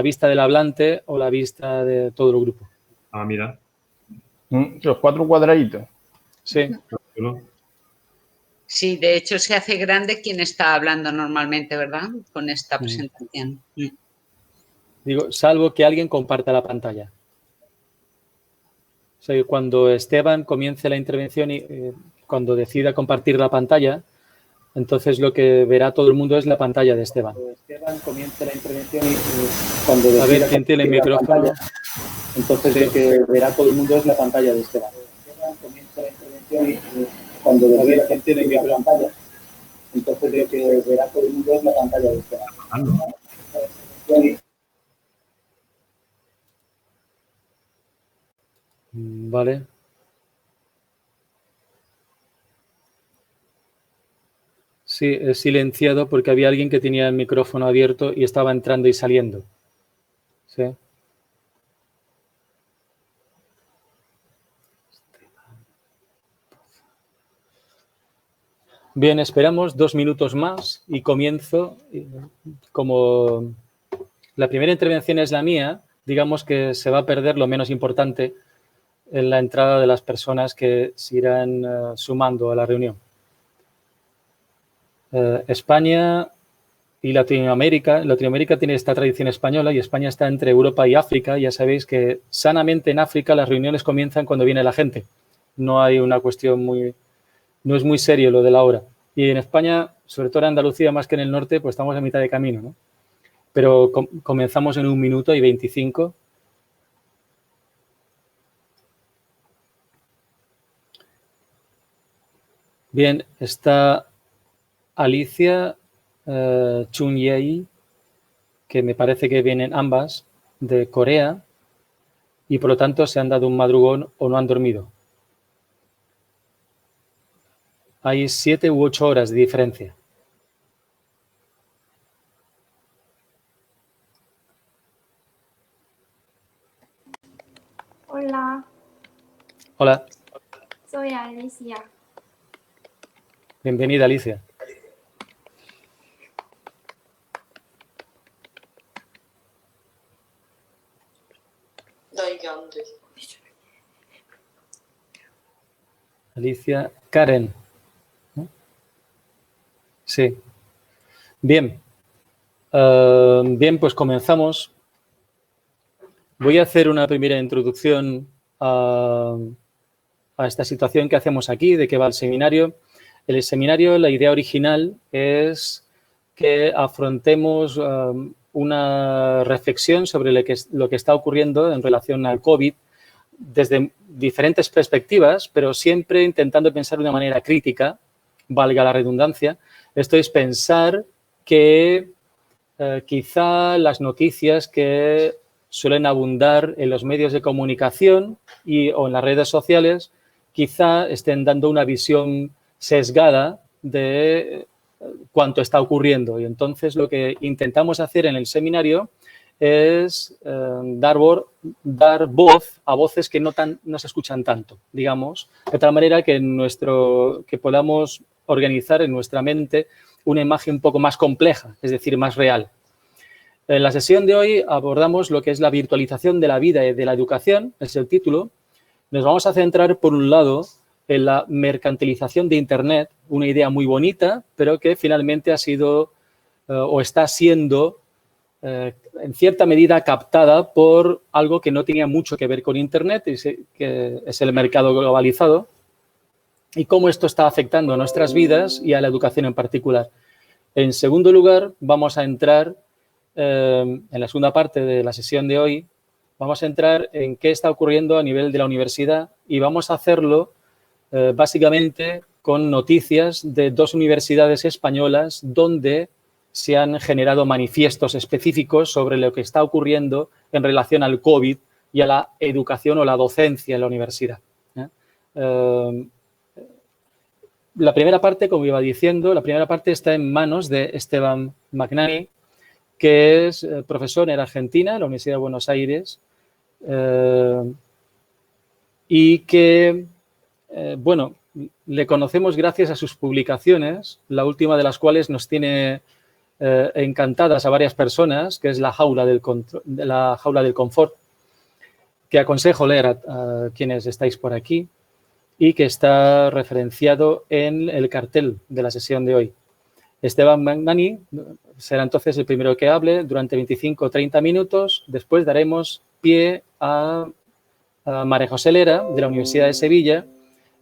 vista del hablante o la vista de todo el grupo. Ah, mira. Los 4 cuadraditos. Sí. Sí, de hecho se hace grande quien está hablando normalmente, ¿verdad? Con esta presentación. Digo, salvo que alguien comparta la pantalla. O sea, cuando Esteban comience la intervención y cuando decida compartir la pantalla, entonces lo que verá todo el mundo es la pantalla de Esteban. Cuando Esteban comience la intervención y cuando decida a ver quién tiene el micrófono. Entonces lo que verá todo el mundo es la pantalla de Esteban. Esteban comienza la intervención y cuando decida quién tiene el micrófono, entonces lo que verá todo el mundo es la pantalla de Esteban. Vale. Sí, he silenciado porque había alguien que tenía el micrófono abierto y estaba entrando y saliendo. Sí. Bien, esperamos 2 minutos más y comienzo. Como la primera intervención es la mía, digamos que se va a perder lo menos importante en la entrada de las personas que se irán sumando a la reunión. España y Latinoamérica. Latinoamérica tiene esta tradición española y España está entre Europa y África. Ya sabéis que sanamente en África las reuniones comienzan cuando viene la gente. No hay una cuestión muy... No es muy serio lo de la hora. Y en España, sobre todo en Andalucía, más que en el norte, pues estamos a mitad de camino, ¿no? Pero comenzamos en 1 minuto y 25. Bien, está Alicia Chun-Yei, que me parece que vienen ambas de Corea y por lo tanto se han dado un madrugón o no han dormido. Hay 7 u 8 horas de diferencia. Hola. Hola. Soy Alicia. Bienvenida, Alicia. Alicia Karen. ¿No? Sí. Bien. Bien, pues comenzamos. Voy a hacer una primera introducción a esta situación que hacemos aquí, de qué va el seminario. El seminario, la idea original es que afrontemos una reflexión sobre lo que está ocurriendo en relación al COVID desde diferentes perspectivas, pero siempre intentando pensar de una manera crítica, valga la redundancia. Esto es pensar que quizá las noticias que suelen abundar en los medios de comunicación o en las redes sociales quizá estén dando una visión sesgada de cuánto está ocurriendo. Y entonces lo que intentamos hacer en el seminario es dar voz a voces que no se escuchan tanto, digamos, de tal manera que podamos organizar en nuestra mente una imagen un poco más compleja, es decir, más real. En la sesión de hoy abordamos lo que es la virtualización de la vida y de la educación, es el título. Nos vamos a centrar, por un lado, en la mercantilización de Internet, una idea muy bonita, pero que finalmente ha sido o está siendo en cierta medida captada por algo que no tenía mucho que ver con Internet, que es el mercado globalizado, y cómo esto está afectando a nuestras vidas y a la educación en particular. En segundo lugar, vamos a entrar en la segunda parte de la sesión de hoy, vamos a entrar en qué está ocurriendo a nivel de la universidad y vamos a hacerlo básicamente con noticias de 2 universidades españolas donde se han generado manifiestos específicos sobre lo que está ocurriendo en relación al COVID y a la educación o la docencia en la universidad. La primera parte, como iba diciendo, la primera parte está en manos de Esteban Magnani, que es profesor en Argentina, en la Universidad de Buenos Aires, y que, bueno, le conocemos gracias a sus publicaciones, la última de las cuales nos tiene encantadas a varias personas, que es la jaula del confort, que aconsejo leer a quienes estáis por aquí y que está referenciado en el cartel de la sesión de hoy. Esteban Magnani será entonces el primero que hable durante 25 o 30 minutos. Después daremos pie a María José Lera, de la Universidad de Sevilla,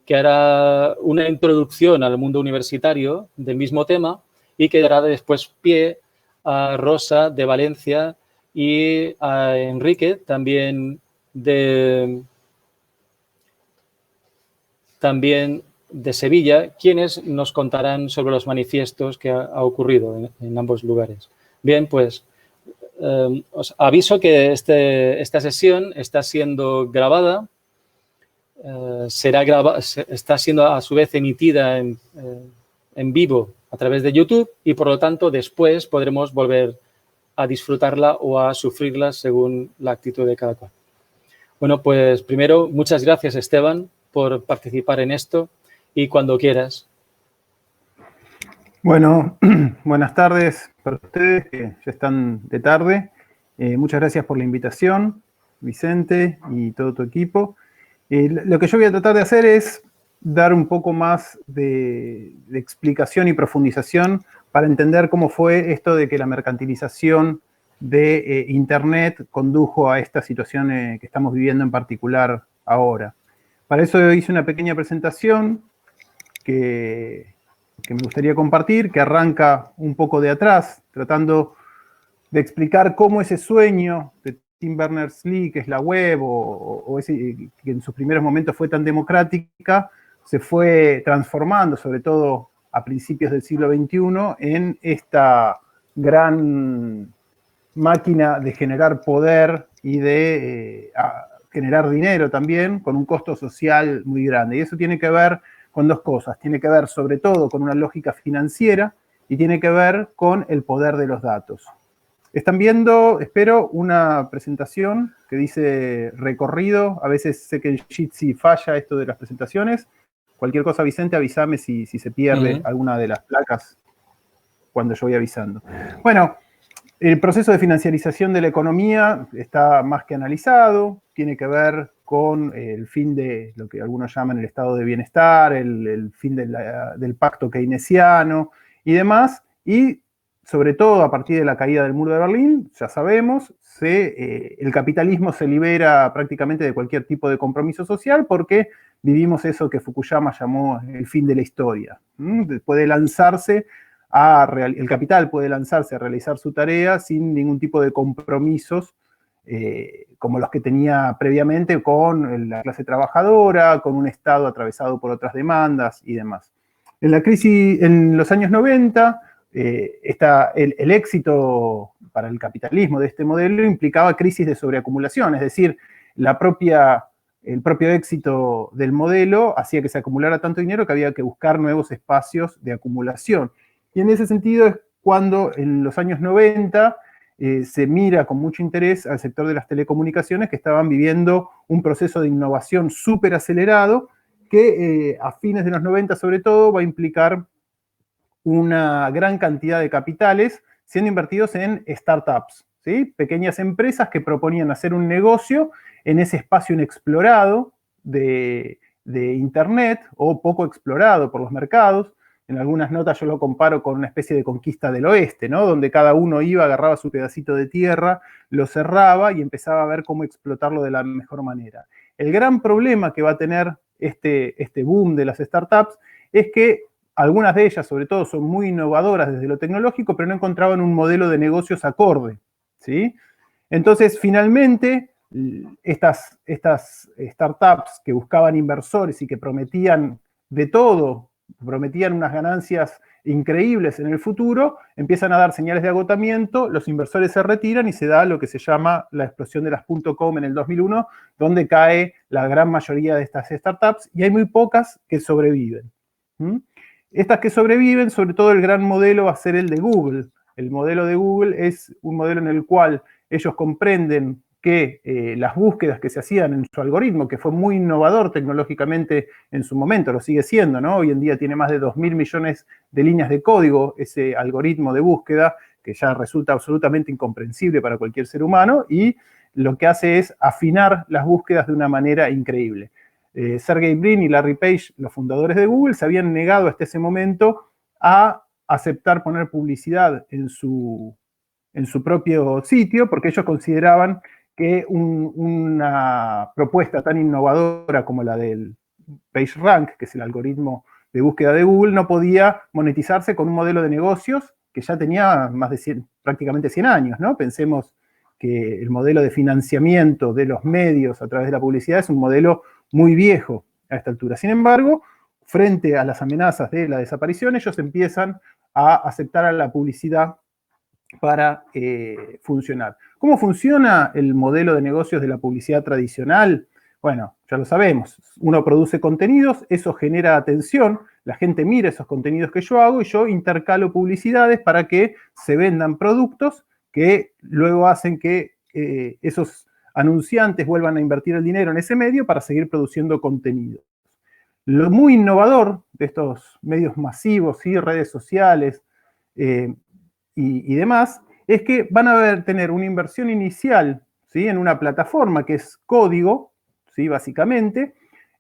que hará una introducción al mundo universitario del mismo tema y que dará después pie a Rosa, de Valencia, y a Enrique, también de Sevilla, quienes nos contarán sobre los manifiestos que ha ocurrido en ambos lugares. Bien, pues os aviso que esta sesión está siendo grabada, está siendo a su vez emitida en vivo a través de YouTube y por lo tanto después podremos volver a disfrutarla o a sufrirla según la actitud de cada cual. Bueno, pues primero, muchas gracias, Esteban, por participar en esto y cuando quieras. Bueno, buenas tardes para ustedes que ya están de tarde. Muchas gracias por la invitación, Vicente y todo tu equipo. Lo que yo voy a tratar de hacer es dar un poco más de explicación y profundización para entender cómo fue esto de que la mercantilización de Internet condujo a esta situación que estamos viviendo en particular ahora. Para eso hice una pequeña presentación que me gustaría compartir, que arranca un poco de atrás, tratando de explicar cómo ese sueño de Tim Berners-Lee, que es la web, o ese que en sus primeros momentos fue tan democrática, se fue transformando, sobre todo a principios del siglo XXI, en esta gran máquina de generar poder y de generar dinero también, con un costo social muy grande. Y eso tiene que ver con dos cosas. Tiene que ver sobre todo con una lógica financiera y tiene que ver con el poder de los datos. Están viendo, espero, una presentación que dice recorrido. A veces sé que en Jitsi falla esto de las presentaciones. Cualquier cosa, Vicente, avísame si se pierde alguna de las placas cuando yo voy avisando. Bueno, el proceso de financiarización de la economía está más que analizado. Tiene que ver con el fin de lo que algunos llaman el estado de bienestar, el fin del pacto keynesiano y demás. Y sobre todo a partir de la caída del muro de Berlín, ya sabemos, el capitalismo se libera prácticamente de cualquier tipo de compromiso social porque vivimos eso que Fukuyama llamó el fin de la historia. Puede lanzarse el capital puede lanzarse a realizar su tarea sin ningún tipo de compromisos como los que tenía previamente con la clase trabajadora, con un Estado atravesado por otras demandas y demás. En la crisis, en los años 90, el éxito para el capitalismo de este modelo implicaba crisis de sobreacumulación, es decir, el propio éxito del modelo hacía que se acumulara tanto dinero que había que buscar nuevos espacios de acumulación. Y en ese sentido es cuando en los años 90 se mira con mucho interés al sector de las telecomunicaciones que estaban viviendo un proceso de innovación súper acelerado que a fines de los 90 sobre todo va a implicar una gran cantidad de capitales siendo invertidos en startups, ¿sí? Pequeñas empresas que proponían hacer un negocio en ese espacio inexplorado de Internet o poco explorado por los mercados. En algunas notas yo lo comparo con una especie de conquista del oeste, ¿no? Donde cada uno iba, agarraba su pedacito de tierra, lo cerraba y empezaba a ver cómo explotarlo de la mejor manera. El gran problema que va a tener este boom de las startups es que algunas de ellas, sobre todo, son muy innovadoras desde lo tecnológico, pero no encontraban un modelo de negocios acorde, ¿sí? Entonces, finalmente, estas startups que buscaban inversores y que prometían de todo, prometían unas ganancias increíbles en el futuro, empiezan a dar señales de agotamiento, los inversores se retiran y se da lo que se llama la explosión de las .com en el 2001, donde cae la gran mayoría de estas startups y hay muy pocas que sobreviven. Estas que sobreviven, sobre todo el gran modelo va a ser el de Google. El modelo de Google es un modelo en el cual ellos comprenden que las búsquedas que se hacían en su algoritmo, que fue muy innovador tecnológicamente en su momento, lo sigue siendo, ¿no? Hoy en día tiene más de 2.000 millones de líneas de código ese algoritmo de búsqueda, que ya resulta absolutamente incomprensible para cualquier ser humano, y lo que hace es afinar las búsquedas de una manera increíble. Sergey Brin y Larry Page, los fundadores de Google, se habían negado hasta ese momento a aceptar poner publicidad en su propio sitio, porque ellos consideraban que una propuesta tan innovadora como la del PageRank, que es el algoritmo de búsqueda de Google, no podía monetizarse con un modelo de negocios que ya tenía más de prácticamente 100 años, ¿no? Pensemos que el modelo de financiamiento de los medios a través de la publicidad es un modelo muy viejo a esta altura. Sin embargo, frente a las amenazas de la desaparición, ellos empiezan a aceptar a la publicidad para funcionar. ¿Cómo funciona el modelo de negocios de la publicidad tradicional? Bueno, ya lo sabemos. Uno produce contenidos, eso genera atención, la gente mira esos contenidos que yo hago y yo intercalo publicidades para que se vendan productos que luego hacen que esos anunciantes vuelvan a invertir el dinero en ese medio para seguir produciendo contenido. Lo muy innovador de estos medios masivos y redes sociales y demás es que van a tener una inversión inicial, ¿sí?, en una plataforma que es código, ¿sí?, básicamente,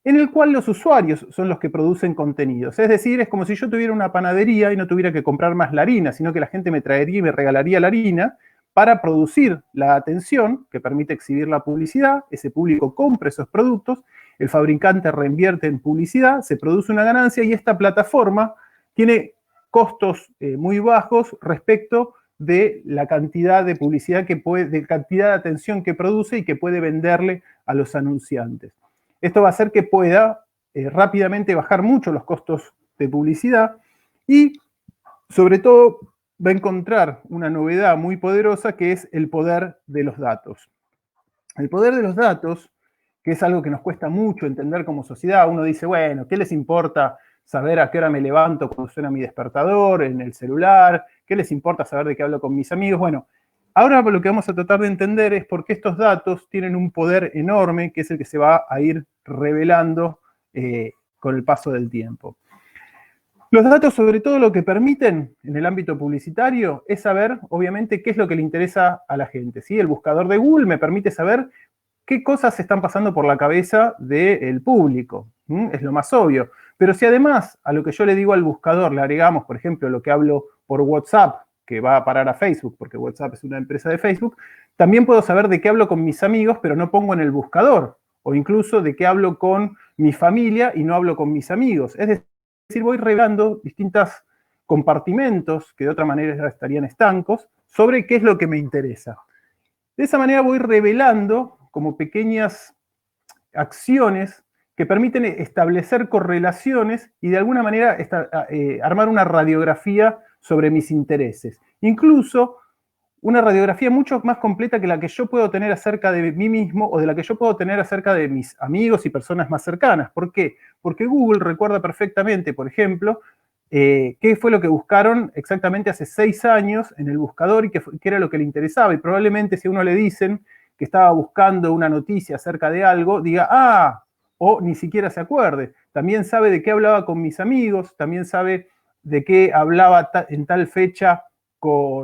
en el cual los usuarios son los que producen contenidos. Es decir, es como si yo tuviera una panadería y no tuviera que comprar más la harina, sino que la gente me traería y me regalaría la harina para producir la atención que permite exhibir la publicidad, ese público compra esos productos, el fabricante reinvierte en publicidad, se produce una ganancia y esta plataforma tiene costos muy bajos respecto de la cantidad de publicidad de cantidad de atención que produce y que puede venderle a los anunciantes. Esto va a hacer que pueda rápidamente bajar mucho los costos de publicidad y, sobre todo, va a encontrar una novedad muy poderosa que es el poder de los datos. El poder de los datos, que es algo que nos cuesta mucho entender como sociedad. Uno dice, bueno, ¿qué les importa saber a qué hora me levanto cuando suena mi despertador en el celular? ¿Qué les importa saber de qué hablo con mis amigos? Bueno, ahora lo que vamos a tratar de entender es por qué estos datos tienen un poder enorme, que es el que se va a ir revelando con el paso del tiempo. Los datos, sobre todo, lo que permiten en el ámbito publicitario es saber, obviamente, qué es lo que le interesa a la gente, ¿sí? El buscador de Google me permite saber qué cosas están pasando por la cabeza del público. Es lo más obvio. Pero si además a lo que yo le digo al buscador le agregamos, por ejemplo, lo que hablo por WhatsApp, que va a parar a Facebook, porque WhatsApp es una empresa de Facebook, también puedo saber de qué hablo con mis amigos, pero no pongo en el buscador. O incluso de qué hablo con mi familia y no hablo con mis amigos. Es decir, voy revelando distintos compartimentos que de otra manera estarían estancos sobre qué es lo que me interesa. De esa manera voy revelando como pequeñas acciones que permiten establecer correlaciones y de alguna manera armar una radiografía sobre mis intereses. Incluso una radiografía mucho más completa que la que yo puedo tener acerca de mí mismo o de la que yo puedo tener acerca de mis amigos y personas más cercanas. ¿Por qué? Porque Google recuerda perfectamente, por ejemplo, qué fue lo que buscaron exactamente hace 6 años en el buscador y qué era lo que le interesaba. Y probablemente si a uno le dicen que estaba buscando una noticia acerca de algo, diga, ah, o ni siquiera se acuerde. También sabe de qué hablaba con mis amigos, también sabe de qué hablaba en tal fecha,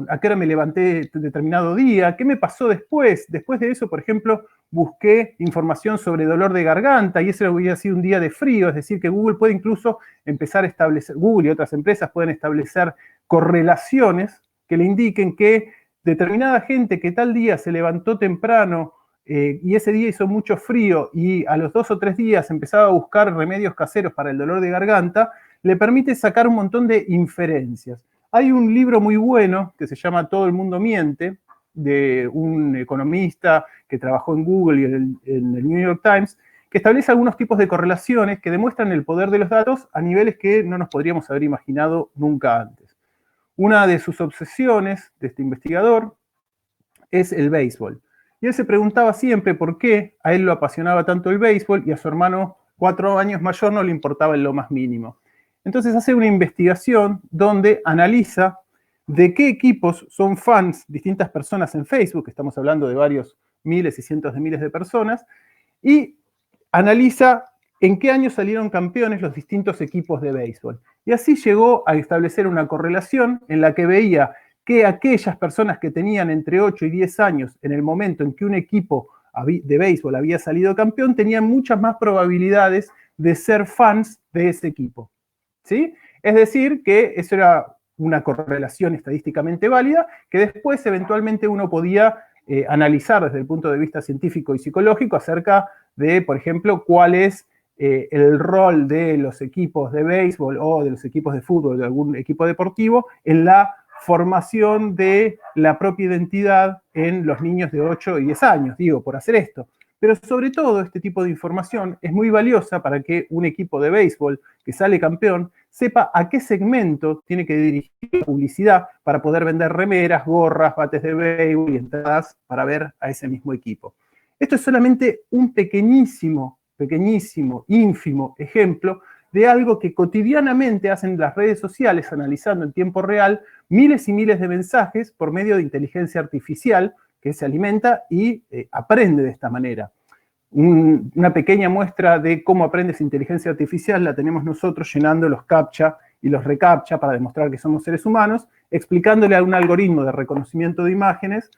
a qué hora me levanté determinado día, qué me pasó después. Después de eso, por ejemplo, busqué información sobre dolor de garganta y ese había sido un día de frío, es decir, que Google puede incluso empezar a establecer, Google y otras empresas pueden establecer correlaciones que le indiquen que determinada gente que tal día se levantó temprano y ese día hizo mucho frío y a los 2 o 3 días empezaba a buscar remedios caseros para el dolor de garganta, le permite sacar un montón de inferencias. Hay un libro muy bueno que se llama Todo el mundo miente, de un economista que trabajó en Google y en el New York Times, que establece algunos tipos de correlaciones que demuestran el poder de los datos a niveles que no nos podríamos haber imaginado nunca antes. Una de sus obsesiones de este investigador es el béisbol. Y él se preguntaba siempre por qué a él lo apasionaba tanto el béisbol y a su hermano 4 años mayor no le importaba en lo más mínimo. Entonces hace una investigación donde analiza de qué equipos son fans distintas personas en Facebook, estamos hablando de varios miles y cientos de miles de personas, y analiza en qué año salieron campeones los distintos equipos de béisbol. Y así llegó a establecer una correlación en la que veía que aquellas personas que tenían entre 8 y 10 años en el momento en que un equipo de béisbol había salido campeón, tenían muchas más probabilidades de ser fans de ese equipo, ¿sí? Es decir, que eso era una correlación estadísticamente válida, que después eventualmente uno podía analizar desde el punto de vista científico y psicológico acerca de, por ejemplo, cuál es el rol de los equipos de béisbol o de los equipos de fútbol, de algún equipo deportivo, en la formación de la propia identidad en los niños de 8 y 10 años, digo, por hacer esto. Pero sobre todo este tipo de información es muy valiosa para que un equipo de béisbol que sale campeón sepa a qué segmento tiene que dirigir la publicidad para poder vender remeras, gorras, bates de béisbol y entradas para ver a ese mismo equipo. Esto es solamente un pequeñísimo, ínfimo ejemplo de algo que cotidianamente hacen las redes sociales, analizando en tiempo real miles y miles de mensajes por medio de inteligencia artificial que se alimenta y aprende de esta manera. Una pequeña muestra de cómo aprende esa inteligencia artificial la tenemos nosotros llenando los CAPTCHA y los reCAPTCHA para demostrar que somos seres humanos, explicándole a un algoritmo de reconocimiento de imágenes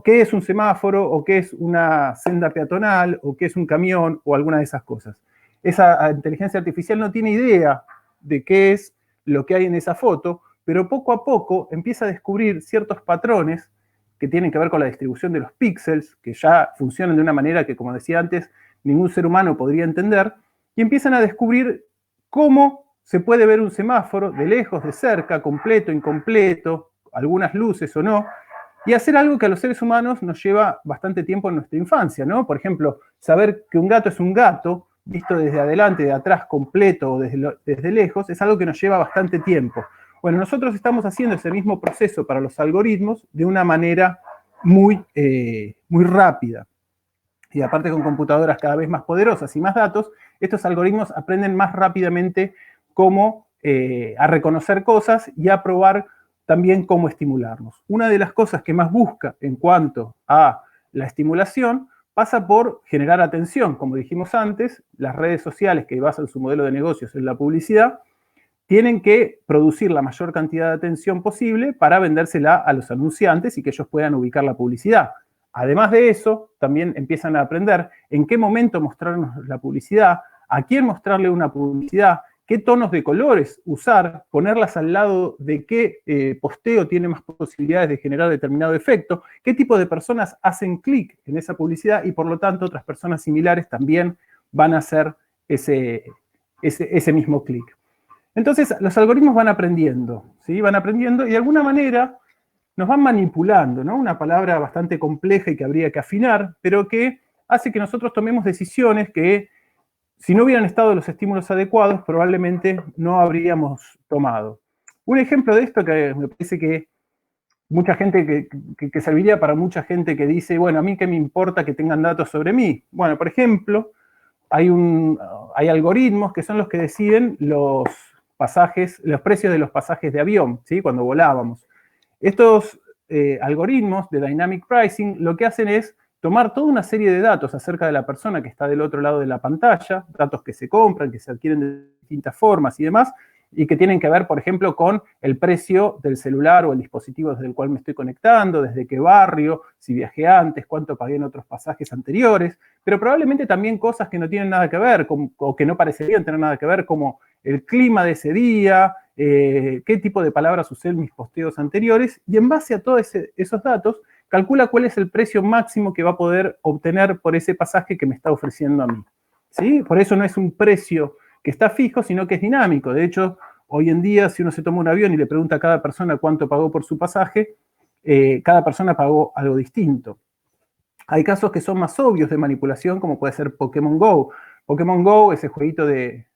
qué es un semáforo o qué es una senda peatonal o qué es un camión o alguna de esas cosas. Esa inteligencia artificial no tiene idea de qué es lo que hay en esa foto, pero poco a poco empieza a descubrir ciertos patrones que tienen que ver con la distribución de los píxeles, que ya funcionan de una manera que, como decía antes, ningún ser humano podría entender, y empiezan a descubrir cómo se puede ver un semáforo de lejos, de cerca, completo, incompleto, algunas luces o no, y hacer algo que a los seres humanos nos lleva bastante tiempo en nuestra infancia, ¿no? Por ejemplo, saber que un gato es un gato, visto desde adelante, de atrás, completo o desde lejos, es algo que nos lleva bastante tiempo. Bueno, nosotros estamos haciendo ese mismo proceso para los algoritmos de una manera muy rápida. Y aparte con computadoras cada vez más poderosas y más datos, estos algoritmos aprenden más rápidamente cómo a reconocer cosas y a probar también cómo estimularnos. Una de las cosas que más busca en cuanto a la estimulación pasa por generar atención. Como dijimos antes, las redes sociales que basan su modelo de negocios en la publicidad tienen que producir la mayor cantidad de atención posible para vendérsela a los anunciantes y que ellos puedan ubicar la publicidad. Además de eso, también empiezan a aprender en qué momento mostrarnos la publicidad, a quién mostrarle una publicidad, qué tonos de colores usar, ponerlas al lado de qué posteo tiene más posibilidades de generar determinado efecto, qué tipo de personas hacen clic en esa publicidad y por lo tanto otras personas similares también van a hacer ese mismo clic. Entonces, los algoritmos van aprendiendo, ¿sí? Van aprendiendo y de alguna manera nos van manipulando, ¿no? Una palabra bastante compleja y que habría que afinar, pero que hace que nosotros tomemos decisiones que, si no hubieran estado los estímulos adecuados, probablemente no habríamos tomado. Un ejemplo de esto que me parece que mucha gente, que serviría para mucha gente que dice, bueno, a mí qué me importa que tengan datos sobre mí. Bueno, por ejemplo, hay algoritmos que son los que deciden los precios de los pasajes de avión, ¿sí? Cuando volábamos. Estos algoritmos de Dynamic Pricing lo que hacen es tomar toda una serie de datos acerca de la persona que está del otro lado de la pantalla, datos que se compran, que se adquieren de distintas formas y demás, y que tienen que ver, por ejemplo, con el precio del celular o el dispositivo desde el cual me estoy conectando, desde qué barrio, si viajé antes, cuánto pagué en otros pasajes anteriores, pero probablemente también cosas que no tienen nada que ver, o que no parecerían tener nada que ver, como el clima de ese día, qué tipo de palabras usé en mis posteos anteriores, y en base a todos esos datos, calcula cuál es el precio máximo que va a poder obtener por ese pasaje que me está ofreciendo a mí, ¿sí? Por eso no es un precio que está fijo, sino que es dinámico. De hecho, hoy en día, si uno se toma un avión y le pregunta a cada persona cuánto pagó por su pasaje, cada persona pagó algo distinto. Hay casos que son más obvios de manipulación, como puede ser Pokémon Go. Pokémon Go, ese jueguito de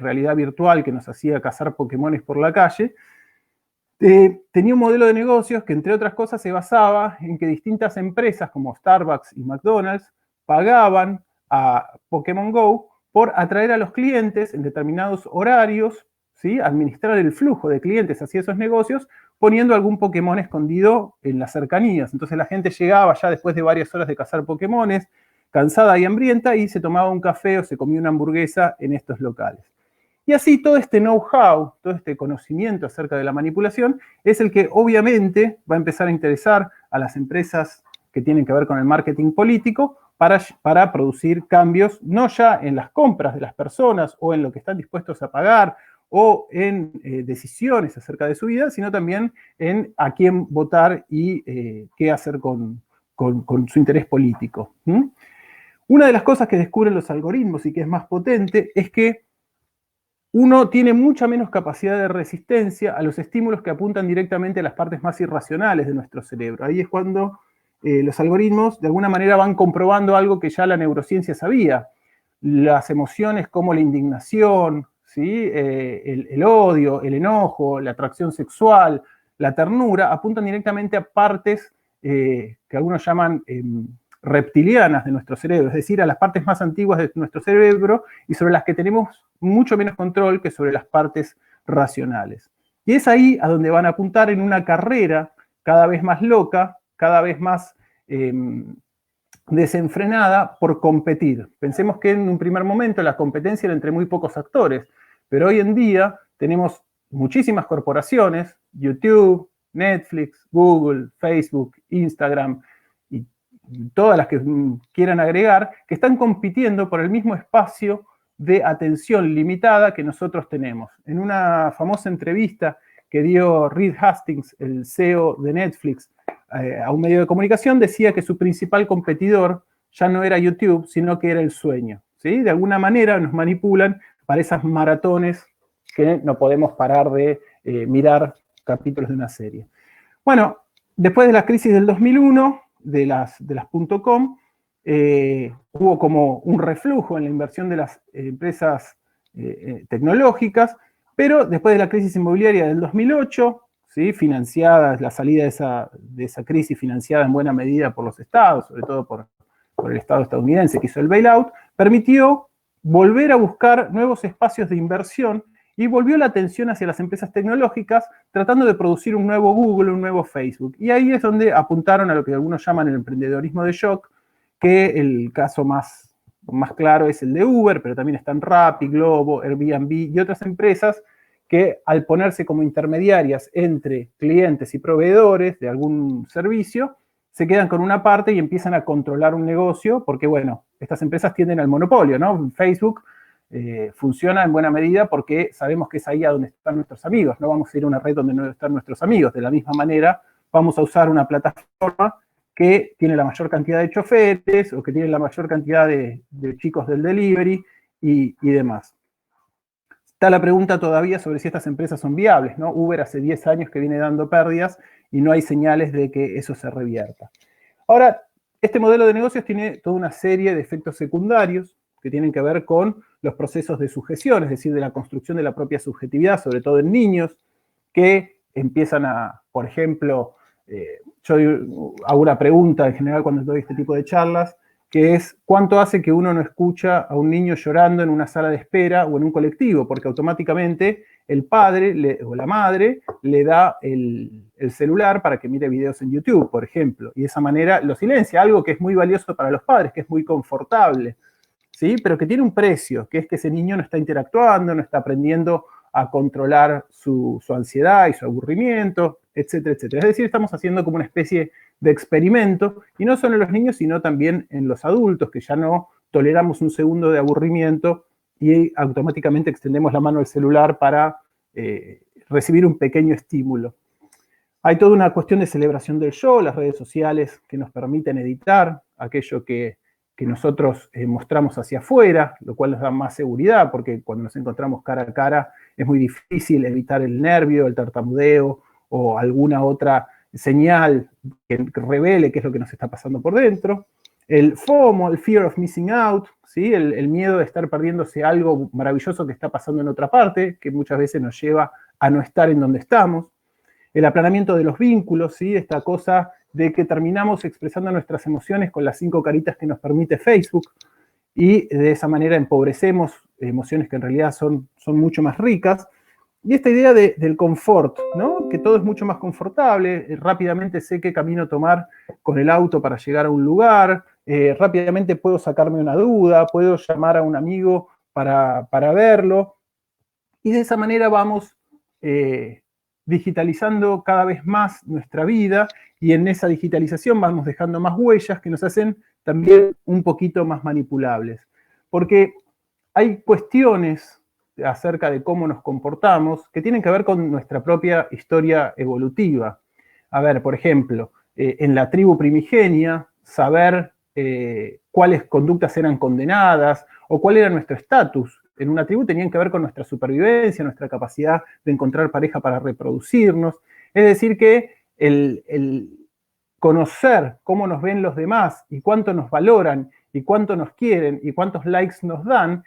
realidad virtual que nos hacía cazar Pokémones por la calle, tenía un modelo de negocios que, entre otras cosas, se basaba en que distintas empresas como Starbucks y McDonald's pagaban a Pokémon Go por atraer a los clientes en determinados horarios, ¿sí? Administrar el flujo de clientes hacia esos negocios, poniendo algún Pokémon escondido en las cercanías. Entonces la gente llegaba ya después de varias horas de cazar Pokémones, cansada y hambrienta, y se tomaba un café o se comía una hamburguesa en estos locales. Y así todo este know-how, todo este conocimiento acerca de la manipulación es el que obviamente va a empezar a interesar a las empresas que tienen que ver con el marketing político para producir cambios, no ya en las compras de las personas o en lo que están dispuestos a pagar o en decisiones acerca de su vida, sino también en a quién votar y qué hacer con su interés político. Una de las cosas que descubren los algoritmos y que es más potente es que uno tiene mucha menos capacidad de resistencia a los estímulos que apuntan directamente a las partes más irracionales de nuestro cerebro. Ahí es cuando los algoritmos de alguna manera van comprobando algo que ya la neurociencia sabía. Las emociones como la indignación, ¿sí? El odio, el enojo, la atracción sexual, la ternura, apuntan directamente a partes que algunos llaman reptilianas de nuestro cerebro, es decir, a las partes más antiguas de nuestro cerebro y sobre las que tenemos mucho menos control que sobre las partes racionales. Y es ahí a donde van a apuntar en una carrera cada vez más loca, cada vez más desenfrenada por competir. Pensemos que en un primer momento la competencia era entre muy pocos actores, pero hoy en día tenemos muchísimas corporaciones, YouTube, Netflix, Google, Facebook, Instagram, y todas las que quieran agregar, que están compitiendo por el mismo espacio de atención limitada que nosotros tenemos. En una famosa entrevista que dio Reed Hastings, el CEO de Netflix, a un medio de comunicación, decía que su principal competidor ya no era YouTube, sino que era el sueño, ¿sí? De alguna manera nos manipulan para esas maratones que no podemos parar de mirar capítulos de una serie. Bueno, después de la crisis del 2001, de las .com, hubo como un reflujo en la inversión de las empresas tecnológicas, pero después de la crisis inmobiliaria del 2008, ¿sí? Financiada, la salida de esa crisis financiada en buena medida por los estados, sobre todo por el estado estadounidense que hizo el bailout, permitió volver a buscar nuevos espacios de inversión y volvió la atención hacia las empresas tecnológicas tratando de producir un nuevo Google, un nuevo Facebook. Y ahí es donde apuntaron a lo que algunos llaman el emprendedorismo de shock, que el caso más claro es el de Uber, pero también están Rappi, Globo, Airbnb y otras empresas que al ponerse como intermediarias entre clientes y proveedores de algún servicio, se quedan con una parte y empiezan a controlar un negocio, porque bueno, estas empresas tienden al monopolio, ¿no? Facebook funciona en buena medida porque sabemos que es ahí a donde están nuestros amigos, no vamos a ir a una red donde no están nuestros amigos. De la misma manera, vamos a usar una plataforma que tiene la mayor cantidad de choferes o que tiene la mayor cantidad de chicos del delivery y demás. Está la pregunta todavía sobre si estas empresas son viables, ¿no? Uber hace 10 años que viene dando pérdidas y no hay señales de que eso se revierta. Ahora, este modelo de negocios tiene toda una serie de efectos secundarios que tienen que ver con los procesos de sujeción, es decir, de la construcción de la propia subjetividad, sobre todo en niños, que empiezan a, por ejemplo, yo hago una pregunta en general cuando doy este tipo de charlas, que es ¿cuánto hace que uno no escucha a un niño llorando en una sala de espera o en un colectivo? Porque automáticamente el padre o la madre le da el celular para que mire videos en YouTube, por ejemplo, y de esa manera lo silencia, algo que es muy valioso para los padres, que es muy confortable, ¿sí? Pero que tiene un precio, que es que ese niño no está interactuando, no está aprendiendo a controlar su ansiedad y su aburrimiento, etcétera, etcétera. Es decir, estamos haciendo como una especie de experimento, y no solo en los niños, sino también en los adultos, que ya no toleramos un segundo de aburrimiento y automáticamente extendemos la mano al celular para recibir un pequeño estímulo. Hay toda una cuestión de celebración del yo, las redes sociales que nos permiten editar aquello que nosotros mostramos hacia afuera, lo cual nos da más seguridad, porque cuando nos encontramos cara a cara es muy difícil evitar el nervio, el tartamudeo o alguna otra señal que revele qué es lo que nos está pasando por dentro. El FOMO, el Fear of Missing Out, ¿sí? El miedo de estar perdiéndose algo maravilloso que está pasando en otra parte, que muchas veces nos lleva a no estar en donde estamos. El aplanamiento de los vínculos, ¿sí? Esta cosa de que terminamos expresando nuestras emociones con las 5 caritas que nos permite Facebook y de esa manera empobrecemos emociones que en realidad son mucho más ricas. Y esta idea del confort, ¿no? Que todo es mucho más confortable, rápidamente sé qué camino tomar con el auto para llegar a un lugar, rápidamente puedo sacarme una duda, puedo llamar a un amigo para verlo. Y de esa manera vamos digitalizando cada vez más nuestra vida, y en esa digitalización vamos dejando más huellas que nos hacen también un poquito más manipulables. Porque hay cuestiones acerca de cómo nos comportamos que tienen que ver con nuestra propia historia evolutiva. A ver, por ejemplo, en la tribu primigenia, saber cuáles conductas eran condenadas o cuál era nuestro estatus en una tribu tenían que ver con nuestra supervivencia, nuestra capacidad de encontrar pareja para reproducirnos. Es decir, que el conocer cómo nos ven los demás y cuánto nos valoran y cuánto nos quieren y cuántos likes nos dan,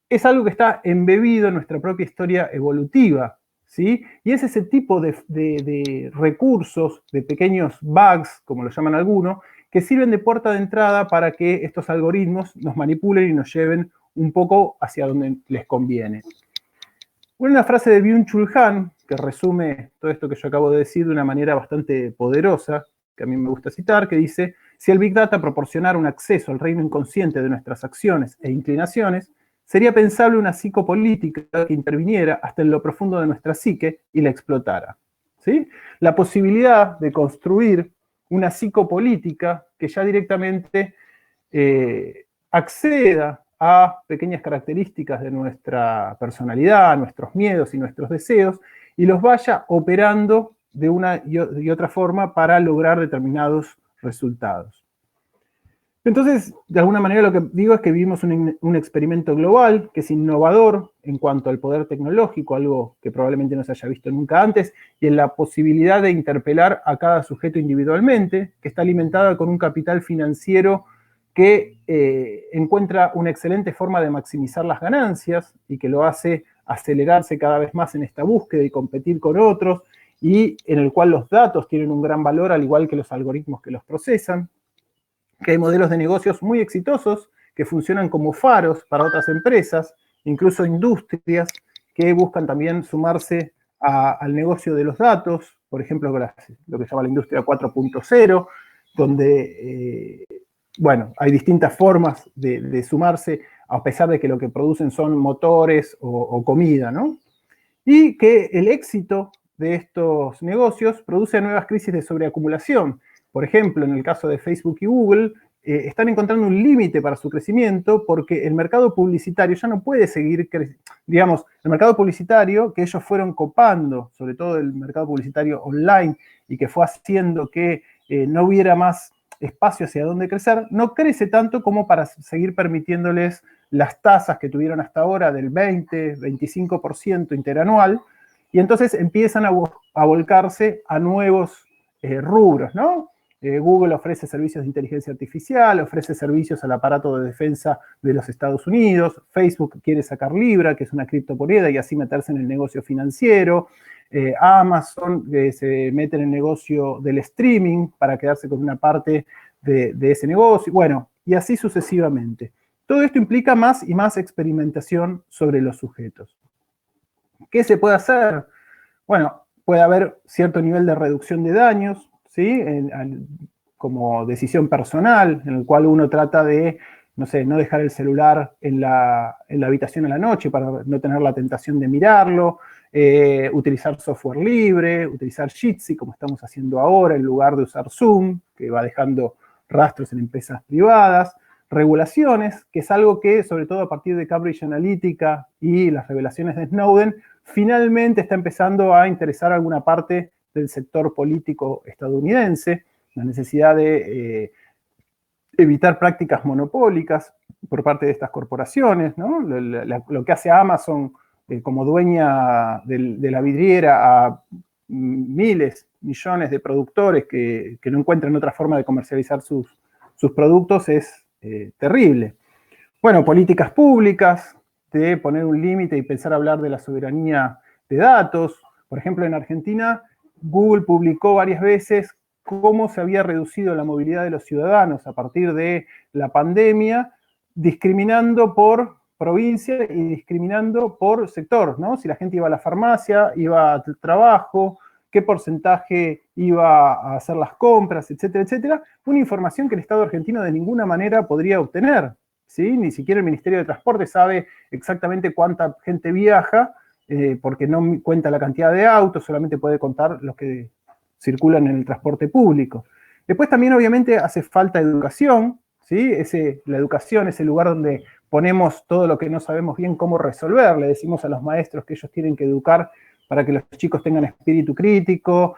es algo que está embebido en nuestra propia historia evolutiva, ¿sí? Y es ese tipo de recursos, de pequeños bugs, como lo llaman algunos, que sirven de puerta de entrada para que estos algoritmos nos manipulen y nos lleven un poco hacia donde les conviene. Una frase de Byung-Chul Han, que resume todo esto que yo acabo de decir de una manera bastante poderosa, que a mí me gusta citar, que dice: si el Big Data proporcionara un acceso al reino inconsciente de nuestras acciones e inclinaciones, sería pensable una psicopolítica que interviniera hasta en lo profundo de nuestra psique y la explotara, ¿sí? La posibilidad de construir una psicopolítica que ya directamente acceda a pequeñas características de nuestra personalidad, nuestros miedos y nuestros deseos, y los vaya operando de una y otra forma para lograr determinados resultados. Entonces, de alguna manera lo que digo es que vivimos un experimento global que es innovador en cuanto al poder tecnológico, algo que probablemente no se haya visto nunca antes, y en la posibilidad de interpelar a cada sujeto individualmente, que está alimentada con un capital financiero que encuentra una excelente forma de maximizar las ganancias y que lo hace acelerarse cada vez más en esta búsqueda y competir con otros, y en el cual los datos tienen un gran valor, al igual que los algoritmos que los procesan, que hay modelos de negocios muy exitosos que funcionan como faros para otras empresas, incluso industrias que buscan también sumarse al negocio de los datos, por ejemplo, lo que se llama la industria 4.0, donde bueno, hay distintas formas de sumarse, a pesar de que lo que producen son motores o comida, ¿no? Y que el éxito de estos negocios produce nuevas crisis de sobreacumulación. Por ejemplo, en el caso de Facebook y Google, están encontrando un límite para su crecimiento porque el mercado publicitario ya no puede seguir creciendo. Digamos, el mercado publicitario que ellos fueron copando, sobre todo el mercado publicitario online, y que fue haciendo que no hubiera más espacio hacia dónde crecer, no crece tanto como para seguir permitiéndoles las tasas que tuvieron hasta ahora del 20-25% interanual, y entonces empiezan a volcarse a nuevos rubros, ¿no? Google ofrece servicios de inteligencia artificial, ofrece servicios al aparato de defensa de los Estados Unidos, Facebook quiere sacar Libra, que es una criptomoneda, y así meterse en el negocio financiero, Amazon se mete en el negocio del streaming para quedarse con una parte de ese negocio, bueno, y así sucesivamente. Todo esto implica más y más experimentación sobre los sujetos. ¿Qué se puede hacer? Bueno, puede haber cierto nivel de reducción de daños, ¿sí? Como decisión personal, en el cual uno trata de, no sé, no dejar el celular en la habitación a la noche para no tener la tentación de mirarlo, utilizar software libre, utilizar Jitsi, como estamos haciendo ahora, en lugar de usar Zoom, que va dejando rastros en empresas privadas, regulaciones, que es algo que, sobre todo a partir de Cambridge Analytica y las revelaciones de Snowden, finalmente está empezando a interesar a alguna parte del sector político estadounidense, la necesidad de evitar prácticas monopólicas por parte de estas corporaciones, ¿no? Lo que hace Amazon como dueña de la vidriera a miles, millones de productores que no encuentran otra forma de comercializar sus productos es terrible. Bueno, políticas públicas, de poner un límite y pensar hablar de la soberanía de datos. Por ejemplo, en Argentina, Google publicó varias veces cómo se había reducido la movilidad de los ciudadanos a partir de la pandemia, discriminando por provincia y discriminando por sector, ¿no? Si la gente iba a la farmacia, iba al trabajo, qué porcentaje iba a hacer las compras, etcétera, etcétera. Una información que el Estado argentino de ninguna manera podría obtener, ¿sí? Ni siquiera el Ministerio de Transporte sabe exactamente cuánta gente viaja porque no cuenta la cantidad de autos, solamente puede contar los que circulan en el transporte público. Después también obviamente hace falta educación, ¿sí? La educación es el lugar donde ponemos todo lo que no sabemos bien cómo resolver. Le decimos a los maestros que ellos tienen que educar para que los chicos tengan espíritu crítico,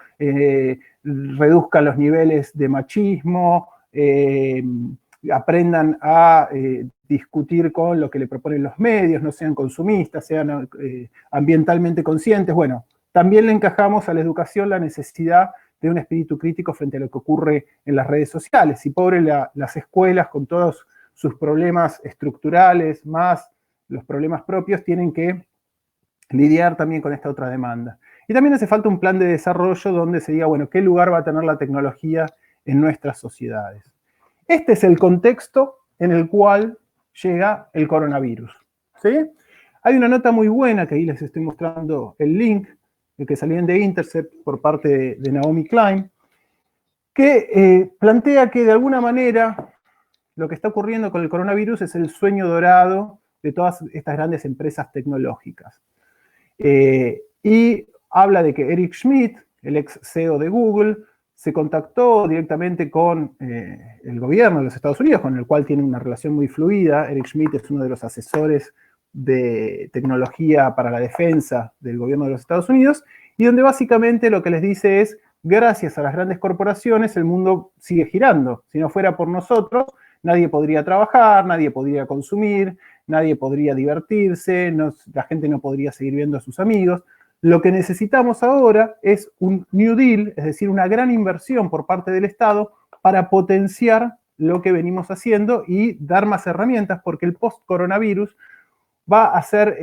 reduzcan los niveles de machismo, aprendan a discutir con lo que le proponen los medios, no sean consumistas, sean ambientalmente conscientes. Bueno, también le encajamos a la educación la necesidad de un espíritu crítico frente a lo que ocurre en las redes sociales. Y pobre las escuelas con todos sus problemas estructurales, más los problemas propios, tienen que lidiar también con esta otra demanda. Y también hace falta un plan de desarrollo donde se diga, bueno, ¿qué lugar va a tener la tecnología en nuestras sociedades? Este es el contexto en el cual llega el coronavirus, ¿sí? Hay una nota muy buena, que ahí les estoy mostrando el link, que salía en The Intercept por parte de Naomi Klein, que plantea que de alguna manera lo que está ocurriendo con el coronavirus es el sueño dorado de todas estas grandes empresas tecnológicas. Y habla de que Eric Schmidt, el ex CEO de Google, se contactó directamente con el gobierno de los Estados Unidos, con el cual tiene una relación muy fluida. Eric Schmidt es uno de los asesores de tecnología para la defensa del gobierno de los Estados Unidos, y donde básicamente lo que les dice es, gracias a las grandes corporaciones el mundo sigue girando. Si no fuera por nosotros, nadie podría trabajar, nadie podría consumir, nadie podría divertirse, la gente no podría seguir viendo a sus amigos. Lo que necesitamos ahora es un New Deal, es decir, una gran inversión por parte del Estado para potenciar lo que venimos haciendo y dar más herramientas, porque el post-coronavirus va a ser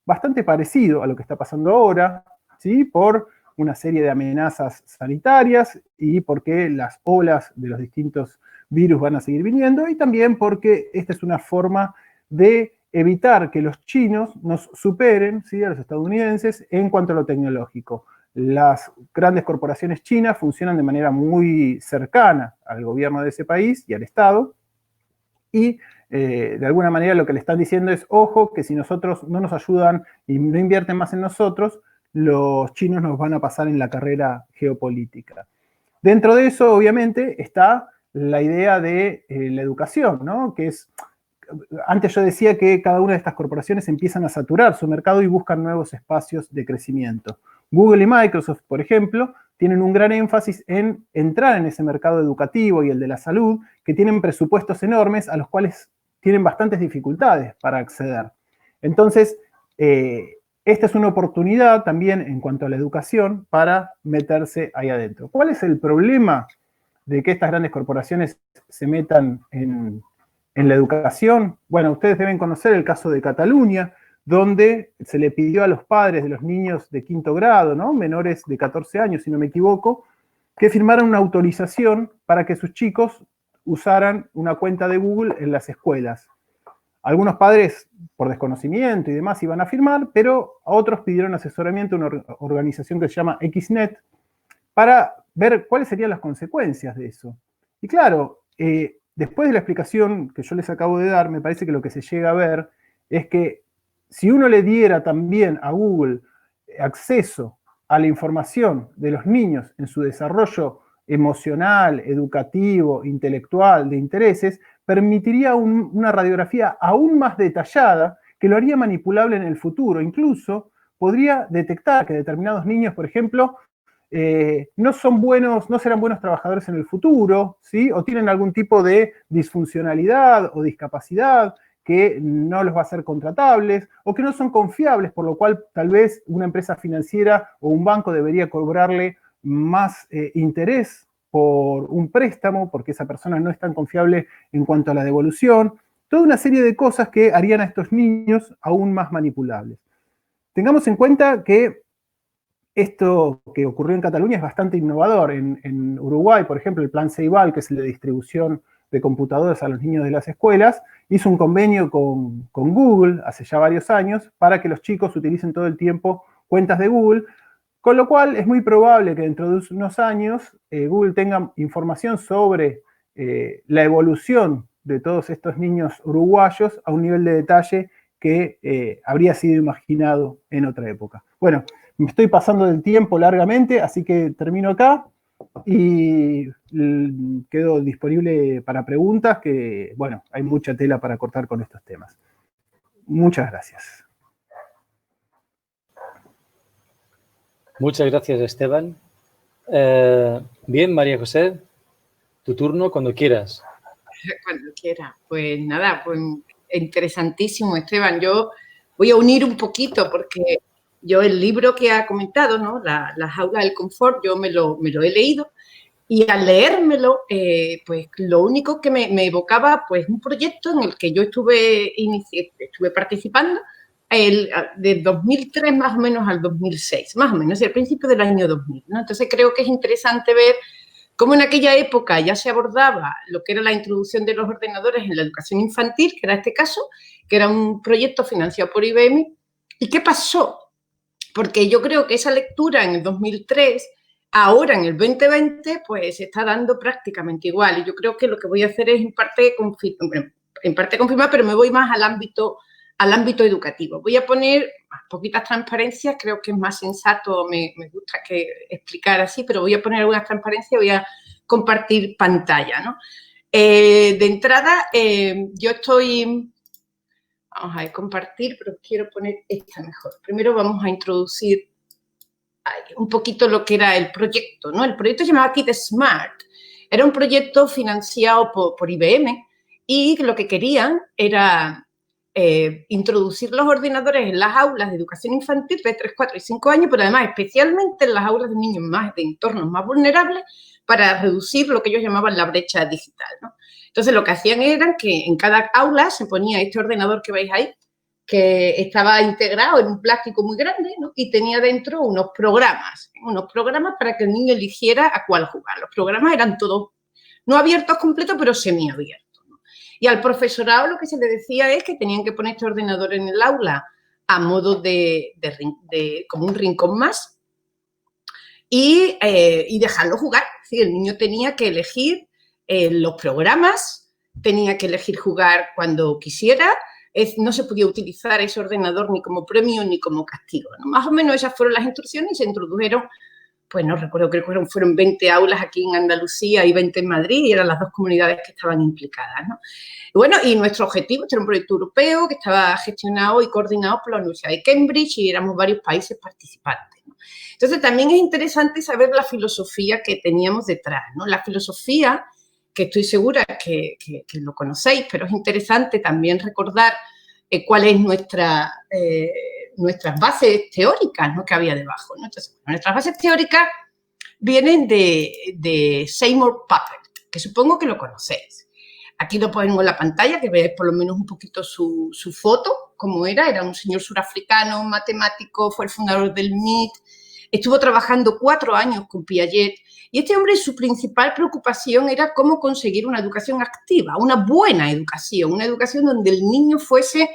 bastante parecido a lo que está pasando ahora, ¿sí? Por una serie de amenazas sanitarias y porque las olas de los distintos virus van a seguir viniendo, y también porque esta es una forma de evitar que los chinos nos superen, ¿sí?, a los estadounidenses en cuanto a lo tecnológico. Las grandes corporaciones chinas funcionan de manera muy cercana al gobierno de ese país y al Estado, y de alguna manera lo que le están diciendo es, ojo, que si nosotros no nos ayudan y no invierten más en nosotros, los chinos nos van a pasar en la carrera geopolítica. Dentro de eso, obviamente, está la idea de la educación, ¿no? Que es, antes yo decía que cada una de estas corporaciones empiezan a saturar su mercado y buscan nuevos espacios de crecimiento. Google y Microsoft, por ejemplo, tienen un gran énfasis en entrar en ese mercado educativo y el de la salud, que tienen presupuestos enormes a los cuales tienen bastantes dificultades para acceder. Entonces, esta es una oportunidad también en cuanto a la educación para meterse ahí adentro. ¿Cuál es el problema de que estas grandes corporaciones se metan en la educación? Bueno, ustedes deben conocer el caso de Cataluña, donde se le pidió a los padres de los niños de quinto grado, ¿no?, menores de 14 años, si no me equivoco, que firmaran una autorización para que sus chicos usaran una cuenta de Google en las escuelas. Algunos padres, por desconocimiento y demás, iban a firmar, pero a otros pidieron asesoramiento a una organización que se llama XNet para ver cuáles serían las consecuencias de eso. Y claro, después de la explicación que yo les acabo de dar, me parece que lo que se llega a ver es que si uno le diera también a Google acceso a la información de los niños en su desarrollo emocional, educativo, intelectual, de intereses, permitiría una radiografía aún más detallada que lo haría manipulable en el futuro. Incluso podría detectar que determinados niños, por ejemplo, no serán buenos trabajadores en el futuro, ¿sí?, o tienen algún tipo de disfuncionalidad o discapacidad que no los va a hacer contratables, o que no son confiables, por lo cual tal vez una empresa financiera o un banco debería cobrarle más interés por un préstamo, porque esa persona no es tan confiable en cuanto a la devolución. Toda una serie de cosas que harían a estos niños aún más manipulables. Tengamos en cuenta que esto que ocurrió en Cataluña es bastante innovador. En Uruguay, por ejemplo, el Plan Ceibal, que es el de distribución de computadoras a los niños de las escuelas, hizo un convenio con Google hace ya varios años para que los chicos utilicen todo el tiempo cuentas de Google, con lo cual es muy probable que dentro de unos años Google tenga información sobre la evolución de todos estos niños uruguayos a un nivel de detalle que habría sido imaginado en otra época. Bueno, me estoy pasando del tiempo largamente, así que termino acá y quedo disponible para preguntas, que, bueno, hay mucha tela para cortar con estos temas. Muchas gracias. Muchas gracias, Esteban. Bien, María José, tu turno cuando quieras. Cuando quiera. Pues nada, pues interesantísimo, Esteban. Yo voy a unir un poquito porque yo el libro que ha comentado, ¿no? Las aulas del confort, yo me lo he leído y al leérmelo, pues lo único que me evocaba, pues un proyecto en el que yo estuve participando de 2003 más o menos al 2006, más o menos, al principio del año 2000, ¿no? Entonces creo que es interesante ver cómo en aquella época ya se abordaba lo que era la introducción de los ordenadores en la educación infantil, que era este caso, que era un proyecto financiado por IBM. ¿Y qué pasó? Porque yo creo que esa lectura en el 2003, ahora en el 2020, pues se está dando prácticamente igual. Y yo creo que lo que voy a hacer es en parte confirmar, pero me voy más al ámbito educativo. Voy a poner poquitas transparencias, creo que es más sensato, me gusta que explicar así, pero voy a poner algunas transparencias, voy a compartir pantalla, ¿no? De entrada, yo estoy, vamos a ver, compartir, pero quiero poner esta mejor. Primero vamos a introducir un poquito lo que era el proyecto, ¿no? El proyecto se llamaba Kid Smart, era un proyecto financiado por IBM y lo que querían era introducir los ordenadores en las aulas de educación infantil de 3, 4 y 5 años, pero además especialmente en las aulas de niños de entornos más vulnerables para reducir lo que ellos llamaban la brecha digital, ¿no? Entonces, lo que hacían era que en cada aula se ponía este ordenador que veis ahí, que estaba integrado en un plástico muy grande, ¿no? Y tenía dentro unos programas para que el niño eligiera a cuál jugar. Los programas eran todos no abiertos completos, pero semiabiertos. Y al profesorado lo que se le decía es que tenían que poner este ordenador en el aula a modo de como un rincón más y dejarlo jugar. Sí, el niño tenía que elegir los programas, tenía que elegir jugar cuando quisiera, no se podía utilizar ese ordenador ni como premio ni como castigo, ¿no? Más o menos esas fueron las instrucciones y se introdujeron, pues no recuerdo, creo que fueron 20 aulas aquí en Andalucía y 20 en Madrid, y eran las dos comunidades que estaban implicadas, ¿no? Y bueno, y nuestro objetivo, este era un proyecto europeo que estaba gestionado y coordinado por la Universidad de Cambridge y éramos varios países participantes, ¿no? Entonces, también es interesante saber la filosofía que teníamos detrás, ¿no? La filosofía, que estoy segura que lo conocéis, pero es interesante también recordar cuál es nuestras bases teóricas, ¿no? Que había debajo, ¿no? Entonces, nuestras bases teóricas vienen de Seymour Papert, que supongo que lo conocéis. Aquí lo pongo en la pantalla, que veáis por lo menos un poquito su foto, cómo era un señor surafricano, un matemático, fue el fundador del MIT, estuvo trabajando 4 años con Piaget, y este hombre, su principal preocupación era cómo conseguir una educación activa, una buena educación, una educación donde el niño fuese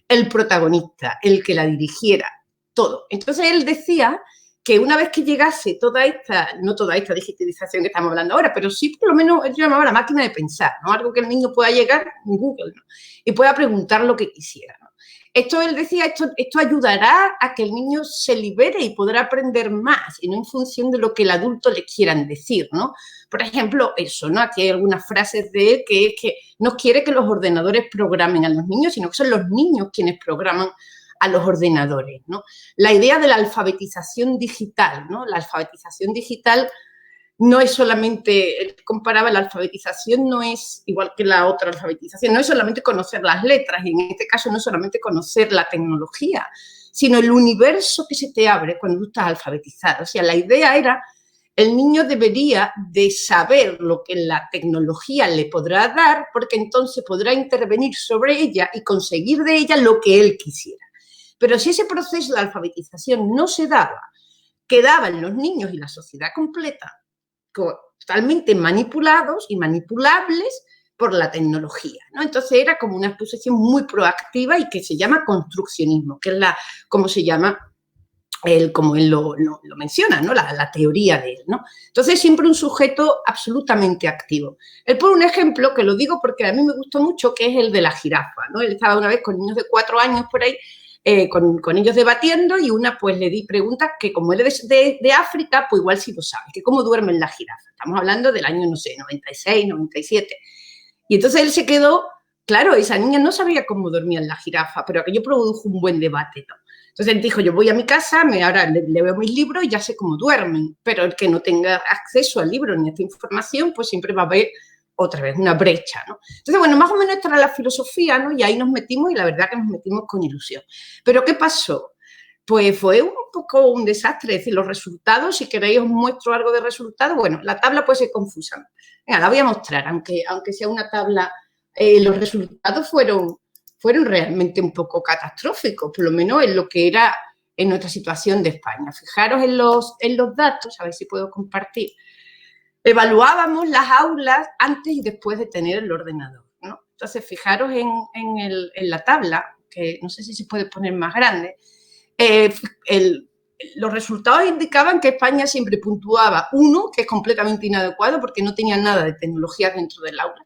el protagonista, el que la dirigiera, todo. Entonces, él decía que una vez que llegase no toda esta digitalización que estamos hablando ahora, pero sí por lo menos él llamaba la máquina de pensar, ¿no? Algo que el niño pueda llegar en Google, ¿no? Y pueda preguntar lo que quisiera, ¿no? Esto, él decía, esto ayudará a que el niño se libere y podrá aprender más, y no en función de lo que el adulto le quieran decir, ¿no? Por ejemplo, eso, ¿no? Aquí hay algunas frases de él que es que no quiere que los ordenadores programen a los niños, sino que son los niños quienes programan a los ordenadores, ¿no? La idea de la alfabetización digital, ¿no? La alfabetización digital no es solamente, él comparaba la alfabetización, no es igual que la otra alfabetización, no es solamente conocer las letras, y en este caso no es solamente conocer la tecnología, sino el universo que se te abre cuando tú estás alfabetizado. O sea, la idea era, el niño debería de saber lo que la tecnología le podrá dar, porque entonces podrá intervenir sobre ella y conseguir de ella lo que él quisiera. Pero si ese proceso de alfabetización no se daba, quedaban los niños y la sociedad completa totalmente manipulados y manipulables por la tecnología, ¿no? Entonces era como una exposición muy proactiva y que se llama construccionismo, que es como se llama como él lo menciona, ¿no? La teoría de él, ¿no? Entonces, siempre un sujeto absolutamente activo. Él pone un ejemplo, que lo digo porque a mí me gustó mucho, que es el de la jirafa, ¿no? Él estaba una vez con niños de 4 años por ahí, con ellos debatiendo, y una pues le di preguntas que, como él es de África, pues igual sí lo sabe, que cómo duermen las jirafas. Estamos hablando del año, no sé, 96, 97. Y entonces él se quedó, claro, esa niña no sabía cómo dormían las jirafas, pero aquello produjo un buen debate, ¿no? Entonces él dijo, yo voy a mi casa, ahora le veo mis libros y ya sé cómo duermen, pero el que no tenga acceso al libro ni a esta información, pues siempre va a haber otra vez una brecha, ¿no? Entonces, bueno, más o menos esta era la filosofía, ¿no? Y ahí nos metimos, y la verdad que nos metimos con ilusión. ¿Pero qué pasó? Pues fue un poco un desastre, es decir, los resultados, si queréis os muestro algo de resultados. Bueno, la tabla puede ser confusa. Venga, la voy a mostrar, aunque sea una tabla, los resultados fueron realmente un poco catastróficos, por lo menos en lo que era en nuestra situación de España. Fijaros en los datos, a ver si puedo compartir. Evaluábamos las aulas antes y después de tener el ordenador, ¿no? Entonces, fijaros en la tabla, que no sé si se puede poner más grande. Los resultados indicaban que España siempre puntuaba 1, que es completamente inadecuado porque no tenía nada de tecnología dentro del aula.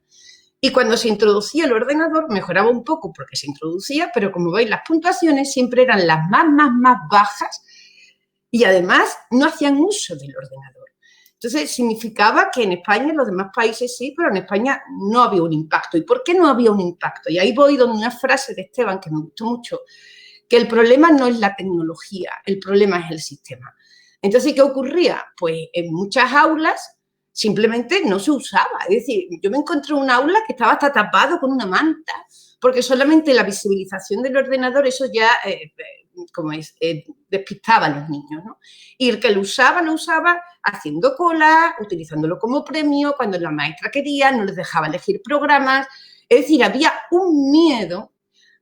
Y cuando se introducía el ordenador mejoraba un poco porque se introducía, pero como veis, las puntuaciones siempre eran las más bajas, y además no hacían uso del ordenador. Entonces, significaba que en España, en los demás países sí, pero en España no había un impacto. ¿Y por qué no había un impacto? Y ahí voy donde una frase de Esteban que me gustó mucho, que el problema no es la tecnología, el problema es el sistema. Entonces, ¿qué ocurría? Pues en muchas aulas simplemente no se usaba. Es decir, yo me encontré un aula que estaba hasta tapado con una manta, porque solamente la visibilización del ordenador, eso ya, despistaba a los niños, ¿no? Y el que lo usaba haciendo cola, utilizándolo como premio, cuando la maestra quería, no les dejaba elegir programas. Es decir, había un miedo.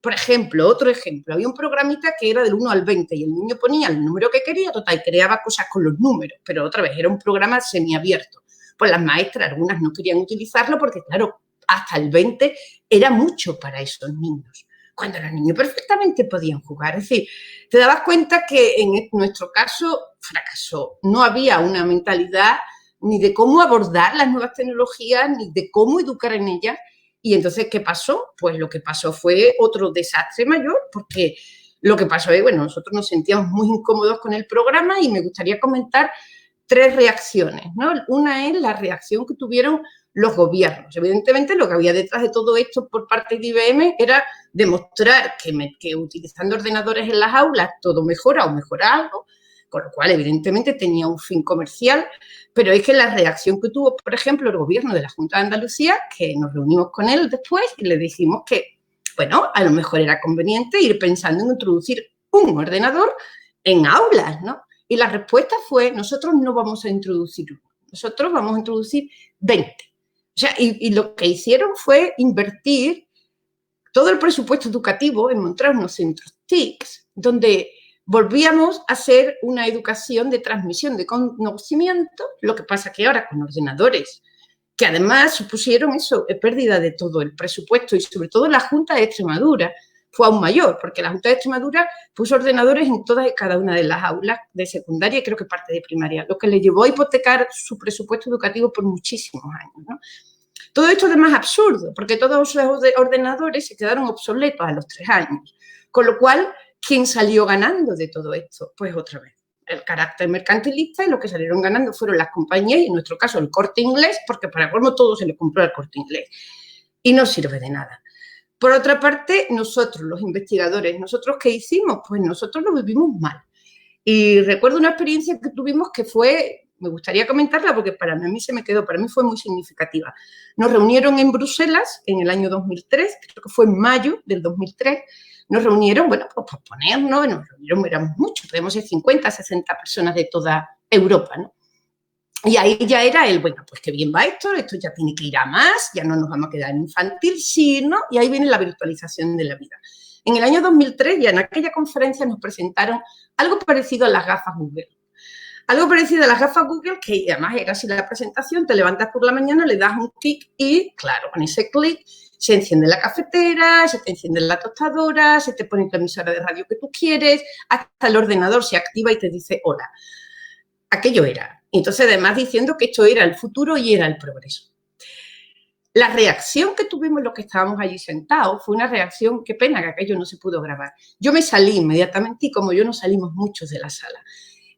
Por ejemplo, otro ejemplo, había un programita que era del 1 al 20 y el niño ponía el número que quería, total, creaba cosas con los números, pero otra vez era un programa semiabierto. Pues las maestras, algunas no querían utilizarlo porque, claro, hasta el 20 era mucho para esos niños, cuando los niños perfectamente podían jugar. Es decir, te dabas cuenta que en nuestro caso fracasó. No había una mentalidad ni de cómo abordar las nuevas tecnologías, ni de cómo educar en ellas. Y entonces, ¿qué pasó? Pues lo que pasó fue otro desastre mayor, porque lo que pasó es, bueno, nosotros nos sentíamos muy incómodos con el programa y me gustaría comentar 3 reacciones, ¿no? Una es la reacción que tuvieron los gobiernos. Evidentemente, lo que había detrás de todo esto por parte de IBM era demostrar que utilizando ordenadores en las aulas todo mejora o mejora algo, con lo cual, evidentemente, tenía un fin comercial, pero es que la reacción que tuvo, por ejemplo, el gobierno de la Junta de Andalucía, que nos reunimos con él después y le dijimos que, bueno, a lo mejor era conveniente ir pensando en introducir un ordenador en aulas, ¿no? Y la respuesta fue, nosotros no vamos a introducir uno, nosotros vamos a introducir 20. O sea, y lo que hicieron fue invertir todo el presupuesto educativo en montar unos centros TICs, donde volvíamos a hacer una educación de transmisión de conocimiento, lo que pasa que ahora con ordenadores, que además supusieron eso, pérdida de todo el presupuesto, y sobre todo la Junta de Extremadura fue aún mayor, porque la Junta de Extremadura puso ordenadores en todas y cada una de las aulas de secundaria y creo que parte de primaria, lo que le llevó a hipotecar su presupuesto educativo por muchísimos años, ¿no? Todo esto es más absurdo, porque todos los ordenadores se quedaron obsoletos a los 3 años, con lo cual, ¿quién salió ganando de todo esto? Pues otra vez, el carácter mercantilista, y lo que salieron ganando fueron las compañías, y en nuestro caso el Corte Inglés, porque para colmo todo se le compró al Corte Inglés, y no sirve de nada. Por otra parte, nosotros, los investigadores, ¿nosotros qué hicimos? Pues nosotros lo vivimos mal. Y recuerdo una experiencia que tuvimos que fue, me gustaría comentarla porque para mí se me quedó, para mí fue muy significativa. Nos reunieron en Bruselas en el año 2003, creo que fue en mayo del 2003, nos reunieron, bueno, pues por ponernos, nos reunieron, éramos muchos, podemos ser 50, 60 personas de toda Europa, ¿no? Y ahí ya era bueno, pues qué bien va esto ya tiene que ir a más, ya no nos vamos a quedar en infantil, sí, ¿no? Y ahí viene la virtualización de la vida. En el año 2003, ya en aquella conferencia nos presentaron algo parecido a las gafas Google. Algo parecido a las gafas Google, que además era así la presentación, te levantas por la mañana, le das un clic y, claro, con ese clic se enciende la cafetera, se te enciende la tostadora, se te pone la emisora de radio que tú quieres, hasta el ordenador se activa y te dice hola. Aquello era. Entonces, además, diciendo que esto era el futuro y era el progreso. La reacción que tuvimos los que estábamos allí sentados fue una reacción, qué pena que aquello no se pudo grabar. Yo me salí inmediatamente y como yo nos salimos muchos de la sala.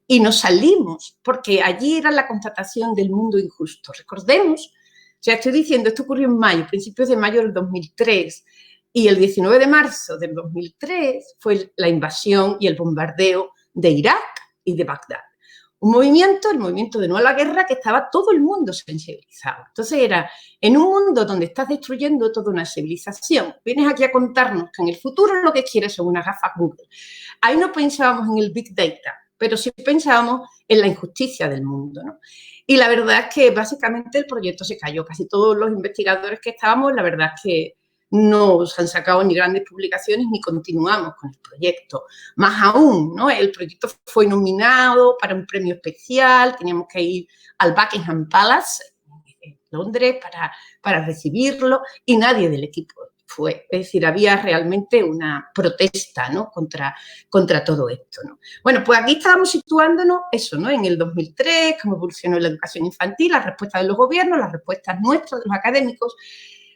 Y nos salimos porque allí era la constatación del mundo injusto. Recordemos, o sea, estoy diciendo, esto ocurrió en mayo, principios de mayo del 2003, y el 19 de marzo del 2003 fue la invasión y el bombardeo de Irak y de Bagdad. Un movimiento, el movimiento de no a la guerra, que estaba todo el mundo sensibilizado. Entonces era, en un mundo donde estás destruyendo toda una civilización, vienes aquí a contarnos que en el futuro lo que quieres son unas gafas Google. Ahí no pensábamos en el Big Data, pero sí pensábamos en la injusticia del mundo, ¿no? Y la verdad es que básicamente el proyecto se cayó. Casi todos los investigadores que estábamos, la verdad es que no se han sacado ni grandes publicaciones ni continuamos con el proyecto. Más aún, ¿no? El proyecto fue nominado para un premio especial, teníamos que ir al Buckingham Palace en Londres para recibirlo y nadie del equipo fue. Es decir, había realmente una protesta, ¿no? contra todo esto, ¿no? Bueno, pues aquí estábamos situándonos eso, ¿no? En el 2003, cómo evolucionó la educación infantil, las respuestas de los gobiernos, las respuestas nuestras, de los académicos.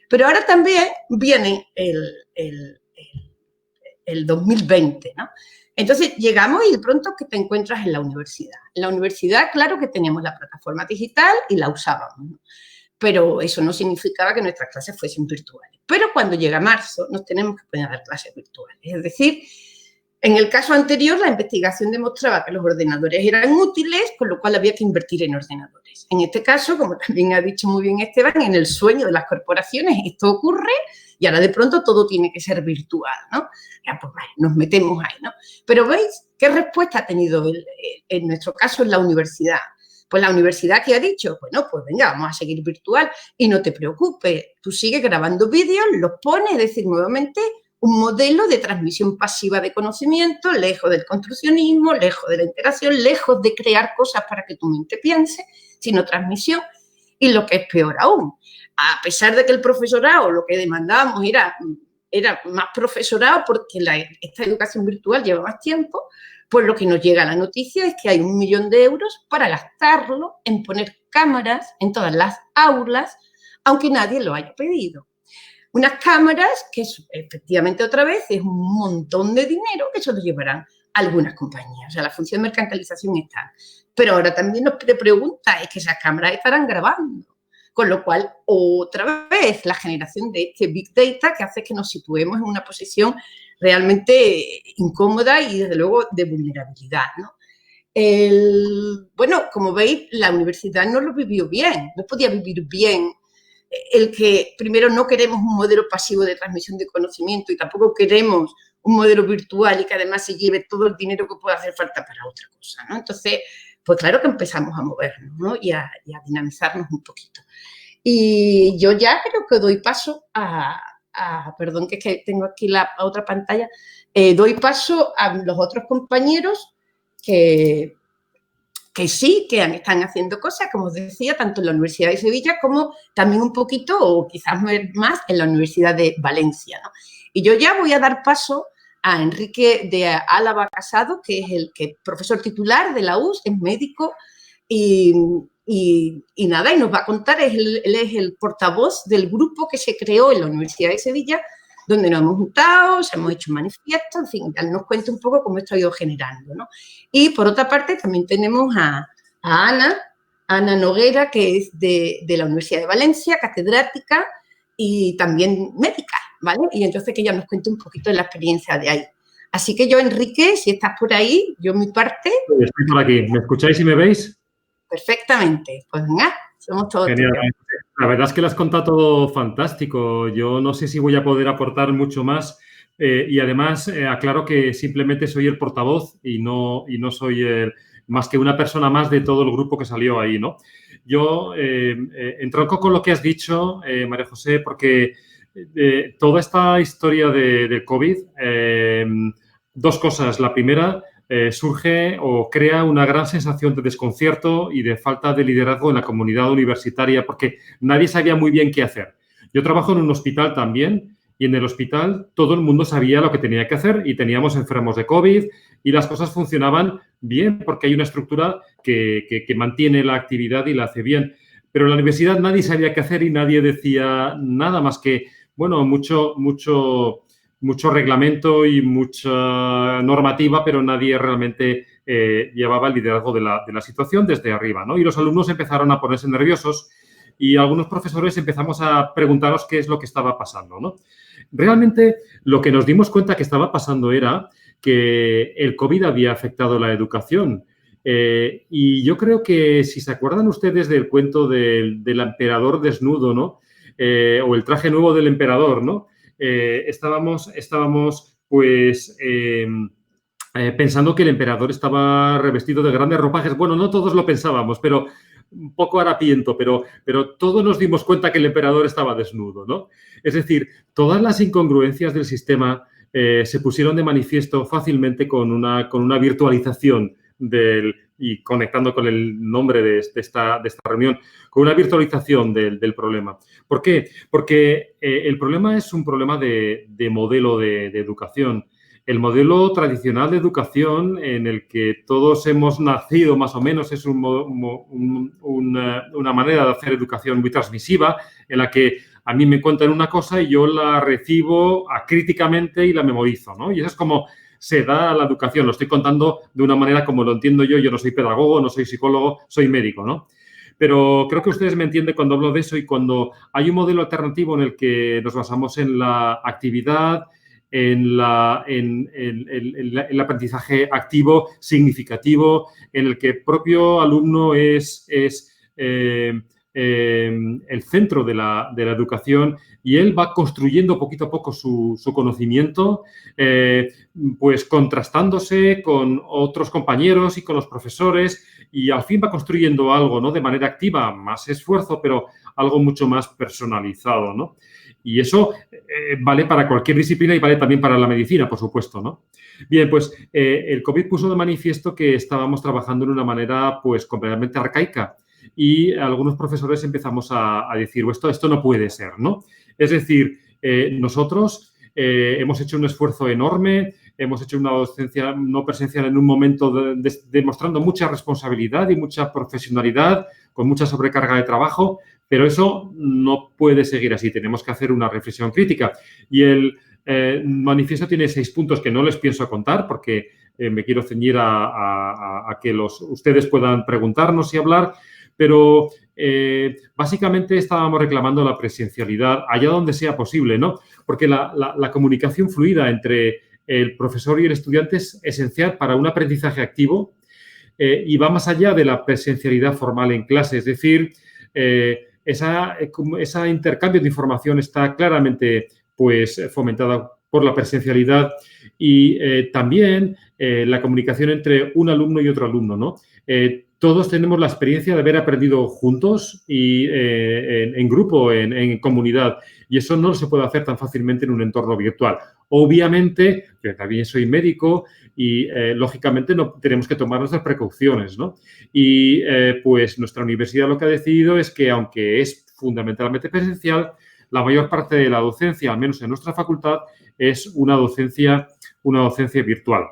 Pero ahora también viene el 2020, ¿no? Entonces, llegamos y de pronto que te encuentras en la universidad. En la universidad, claro que teníamos la plataforma digital y la usábamos, ¿no? Pero eso no significaba que nuestras clases fuesen virtuales. Pero cuando llega marzo, nos tenemos que poner a dar clases virtuales. Es decir, en el caso anterior, la investigación demostraba que los ordenadores eran útiles, con lo cual había que invertir en ordenadores. En este caso, como también ha dicho muy bien Esteban, en el sueño de las corporaciones esto ocurre y ahora de pronto todo tiene que ser virtual, ¿no? Ya, pues vale, nos metemos ahí, ¿no? Pero ¿veis qué respuesta ha tenido en nuestro caso en la universidad? Pues la universidad que ha dicho, bueno, pues venga, vamos a seguir virtual y no te preocupes, tú sigues grabando vídeos, los pones, es decir, nuevamente un modelo de transmisión pasiva de conocimiento, lejos del construccionismo, lejos de la interacción, lejos de crear cosas para que tu mente piense, sino transmisión. Y lo que es peor aún, a pesar de que el profesorado, lo que demandábamos era más profesorado porque esta educación virtual lleva más tiempo, pues lo que nos llega a la noticia es que hay 1 millón de euros para gastarlo en poner cámaras en todas las aulas, aunque nadie lo haya pedido. Unas cámaras que efectivamente otra vez es un montón de dinero que se lo llevarán algunas compañías. O sea, la función de mercantilización está. Pero ahora también nos pregunta, es que esas cámaras estarán grabando. Con lo cual, otra vez, la generación de este Big Data que hace que nos situemos en una posición realmente incómoda y, desde luego, de vulnerabilidad, ¿no? Bueno, como veis, la universidad no lo vivió bien, no podía vivir bien el que, primero, no queremos un modelo pasivo de transmisión de conocimiento y tampoco queremos un modelo virtual y que además se lleve todo el dinero que pueda hacer falta para otra cosa, ¿no? Entonces, pues claro que empezamos a movernos, ¿no? y a dinamizarnos un poquito. Y yo ya creo que doy paso perdón, que es que tengo aquí la otra pantalla, doy paso a los otros compañeros que sí, que están haciendo cosas, como os decía, tanto en la Universidad de Sevilla como también un poquito, o quizás más, en la Universidad de Valencia, ¿no? Y yo ya voy a dar paso a Enrique de Álava Casado, que es el profesor titular de la US, es médico y nada, y nos va a contar, él es el portavoz del grupo que se creó en la Universidad de Sevilla, donde nos hemos juntado, hemos hecho manifiestos, en fin, él nos cuenta un poco cómo esto ha ido generando, ¿no? Y por otra parte también tenemos a Ana Noguera, que es de la Universidad de Valencia, catedrática y también médica, ¿vale? Y entonces que ella nos cuente un poquito de la experiencia de ahí. Así que yo, Enrique, si estás por ahí, yo mi parte. Estoy por aquí. ¿Me escucháis y me veis? Perfectamente. Pues venga, somos todos. Genial. La verdad es que lo has contado todo fantástico. Yo no sé si voy a poder aportar mucho más y además aclaro que simplemente soy el portavoz y no soy más que una persona más de todo el grupo que salió ahí, ¿no? Yo entronco con lo que has dicho, María José, porque toda esta historia del COVID, dos cosas. La primera, surge o crea una gran sensación de desconcierto y de falta de liderazgo en la comunidad universitaria porque nadie sabía muy bien qué hacer. Yo trabajo en un hospital también y en el hospital todo el mundo sabía lo que tenía que hacer y teníamos enfermos de COVID y las cosas funcionaban bien porque hay una estructura que mantiene la actividad y la hace bien. Pero en la universidad nadie sabía qué hacer y nadie decía nada más que, bueno, mucho reglamento y mucha normativa, pero nadie realmente llevaba el liderazgo de la situación desde arriba, ¿no? Y los alumnos empezaron a ponerse nerviosos y algunos profesores empezamos a preguntarnos qué es lo que estaba pasando, ¿no? Realmente lo que nos dimos cuenta que estaba pasando era que el COVID había afectado la educación. Y yo creo que si se acuerdan ustedes del cuento del emperador desnudo, ¿no? O el traje nuevo del emperador, ¿no? Estábamos pues pensando que el emperador estaba revestido de grandes ropajes. Bueno, no todos lo pensábamos, pero un poco harapiento, pero todos nos dimos cuenta que el emperador estaba desnudo, ¿no? Es decir, todas las incongruencias del sistema se pusieron de manifiesto fácilmente con una virtualización y conectando con el nombre de esta reunión, con una virtualización del problema. ¿Por qué? Porque el problema es un problema de modelo de educación. El modelo tradicional de educación en el que todos hemos nacido más o menos es una manera de hacer educación muy transmisiva en la que a mí me cuentan una cosa y yo la recibo acríticamente y la memorizo, ¿no? Y eso es como se da la educación. Lo estoy contando de una manera como lo entiendo yo. Yo no soy pedagogo, no soy psicólogo, soy médico, ¿no? Pero creo que ustedes me entienden cuando hablo de eso y cuando hay un modelo alternativo en el que nos basamos en la actividad, en el aprendizaje activo, significativo, en el que el propio alumno es el centro de la educación y él va construyendo poquito a poco su conocimiento, pues contrastándose con otros compañeros y con los profesores y al fin va construyendo algo, ¿no? De manera activa, más esfuerzo, pero algo mucho más personalizado, ¿no? Y eso vale para cualquier disciplina y vale también para la medicina, por supuesto, ¿no? Bien, pues el COVID puso de manifiesto que estábamos trabajando de una manera pues completamente arcaica y algunos profesores empezamos a decir, esto no puede ser, ¿no? Es decir, nosotros hemos hecho un esfuerzo enorme, hemos hecho una docencia no presencial en un momento demostrando mucha responsabilidad y mucha profesionalidad, con mucha sobrecarga de trabajo, pero eso no puede seguir así. Tenemos que hacer una reflexión crítica. Y el manifiesto tiene 6 puntos que no les pienso contar porque me quiero ceñir a que ustedes puedan preguntarnos y hablar, pero básicamente estábamos reclamando la presencialidad allá donde sea posible, ¿no? Porque la comunicación fluida entre el profesor y el estudiante es esencial para un aprendizaje activo y va más allá de la presencialidad formal en clase. Es decir, ese intercambio de información está claramente pues, fomentada por la presencialidad y también la comunicación entre un alumno y otro alumno, ¿no? Todos tenemos la experiencia de haber aprendido juntos y en grupo, en comunidad. Y eso no se puede hacer tan fácilmente en un entorno virtual. Obviamente, yo también soy médico y, lógicamente, no tenemos que tomar nuestras precauciones, ¿no? Y, pues, nuestra universidad lo que ha decidido es que, aunque es fundamentalmente presencial, la mayor parte de la docencia, al menos en nuestra facultad, es una docencia virtual.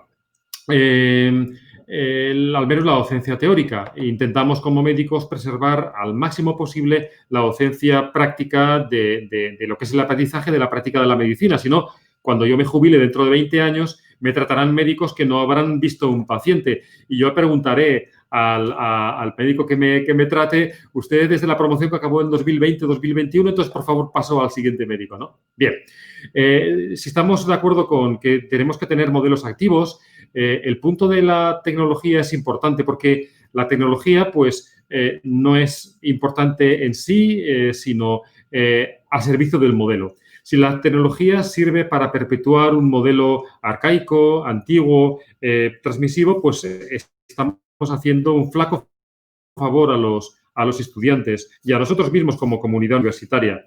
Al menos la docencia teórica. Intentamos como médicos preservar al máximo posible la docencia práctica de lo que es el aprendizaje de la práctica de la medicina. Si no, cuando yo me jubile dentro de 20 años, me tratarán médicos que no habrán visto un paciente. Y yo preguntaré al médico que me trate, usted desde la promoción que acabó en 2020-2021, entonces, por favor, paso al siguiente médico, ¿no? Bien, si estamos de acuerdo con que tenemos que tener modelos activos, el punto de la tecnología es importante porque la tecnología, pues, no es importante en sí, sino al servicio del modelo. Si la tecnología sirve para perpetuar un modelo arcaico, antiguo, transmisivo, pues estamos haciendo un flaco favor a los estudiantes y a nosotros mismos como comunidad universitaria.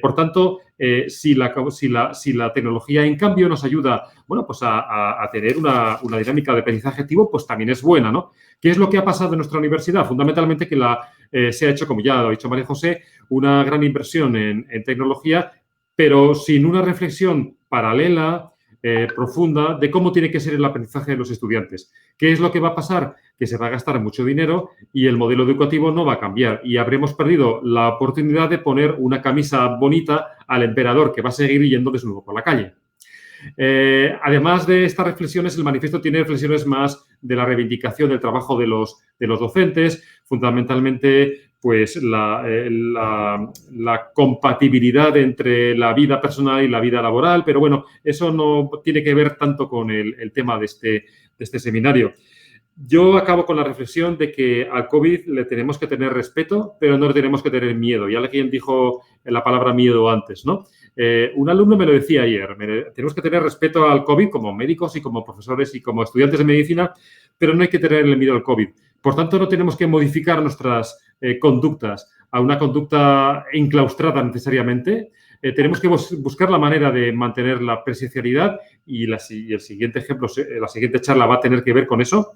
Por tanto, si la tecnología, en cambio, nos ayuda, bueno, pues a tener una dinámica de aprendizaje activo, pues también es buena, ¿no? ¿Qué es lo que ha pasado en nuestra universidad? Fundamentalmente que se ha hecho, como ya lo ha dicho María José, una gran inversión en tecnología, pero sin una reflexión paralela, profunda, de cómo tiene que ser el aprendizaje de los estudiantes. ¿Qué es lo que va a pasar? Que se va a gastar mucho dinero y el modelo educativo no va a cambiar y habremos perdido la oportunidad de poner una camisa bonita al emperador que va a seguir yendo desnudo por la calle. Además de estas reflexiones, el manifiesto tiene reflexiones más de la reivindicación del trabajo de los docentes, fundamentalmente pues la compatibilidad entre la vida personal y la vida laboral, pero bueno, eso no tiene que ver tanto con el tema de este seminario. Yo acabo con la reflexión de que al COVID le tenemos que tener respeto, pero no le tenemos que tener miedo. Ya alguien dijo la palabra miedo antes, ¿no? Un alumno me lo decía ayer, tenemos que tener respeto al COVID como médicos y como profesores y como estudiantes de medicina, pero no hay que tenerle miedo al COVID. Por tanto, no tenemos que modificar nuestras conductas a una conducta enclaustrada necesariamente. Tenemos que buscar la manera de mantener la presencialidad y el siguiente ejemplo, la siguiente charla va a tener que ver con eso.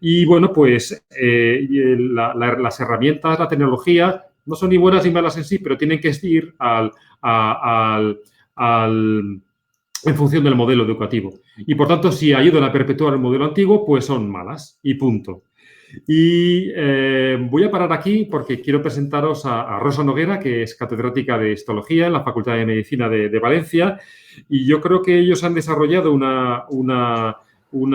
Y bueno, pues las herramientas, la tecnología, no son ni buenas ni malas en sí, pero tienen que ir en función del modelo educativo. Y por tanto, si ayudan a perpetuar el modelo antiguo, pues son malas y punto. Y voy a parar aquí porque quiero presentaros a Rosa Noguera, que es catedrática de Histología en la Facultad de Medicina de Valencia. Y yo creo que ellos han desarrollado una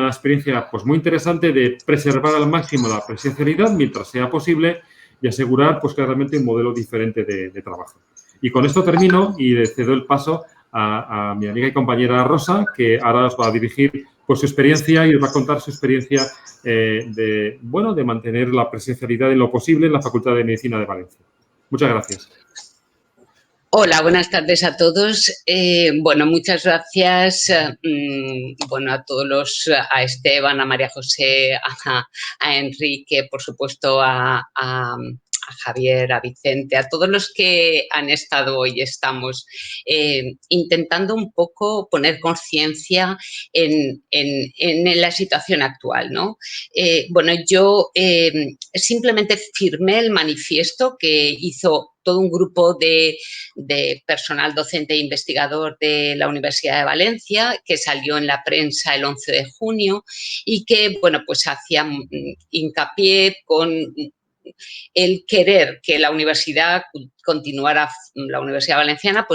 experiencia pues, muy interesante de preservar al máximo la presencialidad mientras sea posible y asegurar pues, claramente un modelo diferente de trabajo. Y con esto termino y le cedo el paso a mi amiga y compañera Rosa, que ahora os va a dirigir pues, su experiencia y os va a contar su experiencia de mantener la presencialidad en lo posible en la Facultad de Medicina de Valencia. Muchas gracias. Hola, buenas tardes a todos. Muchas gracias a todos a Esteban, a María José, a Enrique, por supuesto a Javier, a Vicente, a todos los que han estado hoy, estamos intentando un poco poner conciencia en la situación actual, ¿no? Yo simplemente firmé el manifiesto que hizo todo un grupo de personal docente e investigador de la Universidad de Valencia, que salió en la prensa el 11 de junio y que, hacía hincapié con el querer que la universidad continuara, la Universidad Valenciana,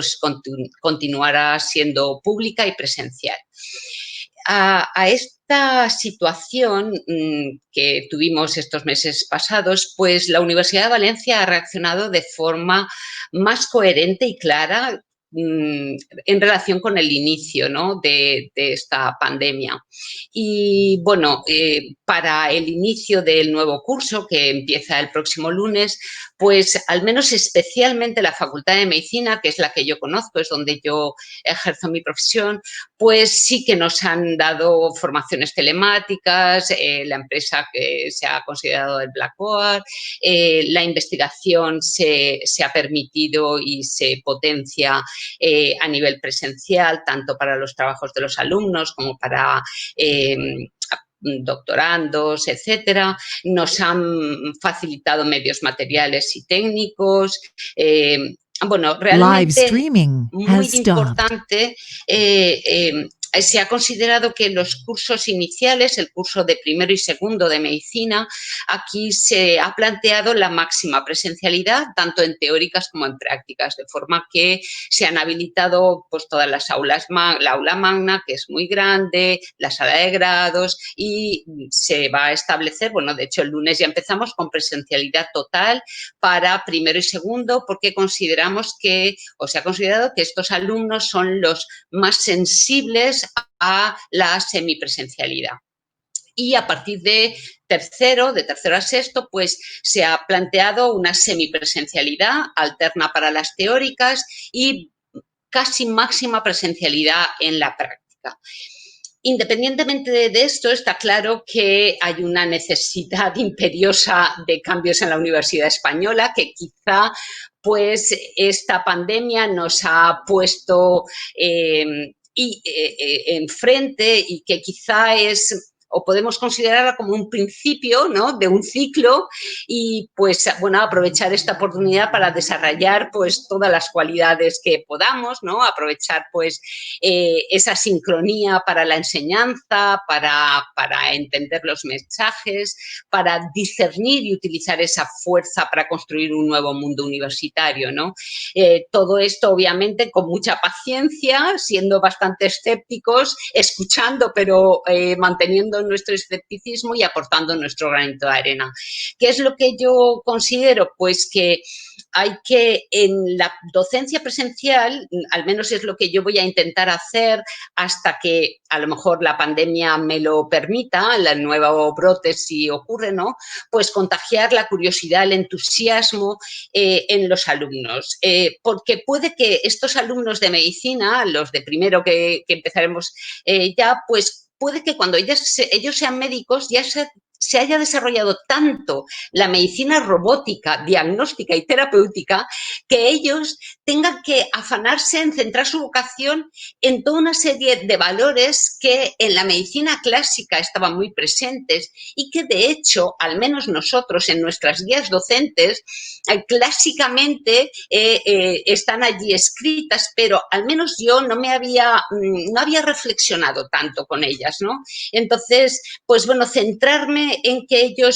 continuara siendo pública y presencial. A esta situación que tuvimos estos meses pasados, pues la Universidad de Valencia ha reaccionado de forma más coherente y clara en relación con el inicio, ¿no?, de esta pandemia. Y para el inicio del nuevo curso, que empieza el próximo lunes, pues al menos especialmente la Facultad de Medicina, que es la que yo conozco, es donde yo ejerzo mi profesión, pues sí que nos han dado formaciones telemáticas, la empresa que se ha considerado el Blackboard, la investigación se ha permitido y se potencia a nivel presencial, tanto para los trabajos de los alumnos como para doctorandos, etcétera. Nos han facilitado medios materiales y técnicos. Realmente muy importante. Se ha considerado que los cursos iniciales, el curso de primero y segundo de medicina, aquí se ha planteado la máxima presencialidad, tanto en teóricas como en prácticas, de forma que se han habilitado pues, todas las aulas, la aula magna, que es muy grande, la sala de grados, y se va a establecer, de hecho el lunes ya empezamos con presencialidad total para primero y segundo, porque consideramos que, o se ha considerado que estos alumnos son los más sensibles a la semipresencialidad. Y a partir de tercero a sexto, pues se ha planteado una semipresencialidad alterna para las teóricas y casi máxima presencialidad en la práctica. Independientemente de esto, está claro que hay una necesidad imperiosa de cambios en la Universidad Española, que quizá pues esta pandemia nos ha puesto enfrente y que quizá es o podemos considerarla como un principio, ¿no?, de un ciclo y, pues, bueno, aprovechar esta oportunidad para desarrollar, pues, todas las cualidades que podamos, ¿no?, aprovechar, pues, esa sincronía para la enseñanza, para entender los mensajes, para discernir y utilizar esa fuerza para construir un nuevo mundo universitario, ¿no? Todo esto, obviamente, con mucha paciencia, siendo bastante escépticos, escuchando, pero manteniendo nuestro escepticismo y aportando nuestro granito de arena. ¿Qué es lo que yo considero? Pues que hay que, en la docencia presencial, al menos es lo que yo voy a intentar hacer hasta que a lo mejor la pandemia me lo permita, el nuevo brote si ocurre, ¿no? Pues contagiar la curiosidad, el entusiasmo en los alumnos. Porque puede que estos alumnos de medicina, los de primero que empezaremos ya, pues puede que cuando ellos sean médicos ya se haya desarrollado tanto la medicina robótica, diagnóstica y terapéutica que ellos tengan que afanarse en centrar su vocación en toda una serie de valores que en la medicina clásica estaban muy presentes y que, de hecho, al menos nosotros en nuestras guías docentes, clásicamente están allí escritas, pero al menos yo no había reflexionado tanto con ellas, ¿no? Entonces, pues bueno, centrarme en que yo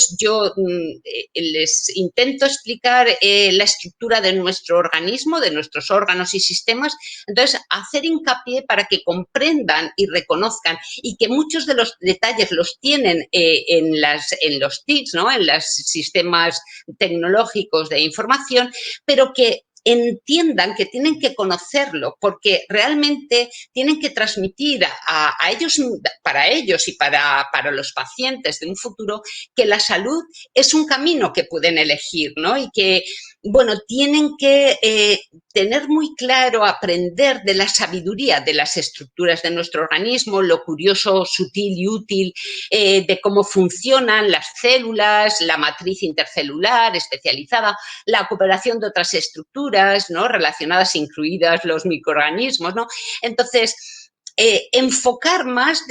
les intento explicar la estructura de nuestro organismo, de nuestros órganos y sistemas, entonces hacer hincapié para que comprendan y reconozcan y que muchos de los detalles los tienen en los TICs, ¿no?, en los sistemas tecnológicos de información, pero que entiendan que tienen que conocerlo porque realmente tienen que transmitir a ellos, para ellos y para los pacientes de un futuro, que la salud es un camino que pueden elegir, ¿no? Y que, bueno, tienen que tener muy claro, aprender de la sabiduría de las estructuras de nuestro organismo, lo curioso, sutil y útil de cómo funcionan las células, la matriz intercelular especializada, la cooperación de otras estructuras, ¿no?, relacionadas, incluidas los microorganismos, ¿no? Entonces, enfocar más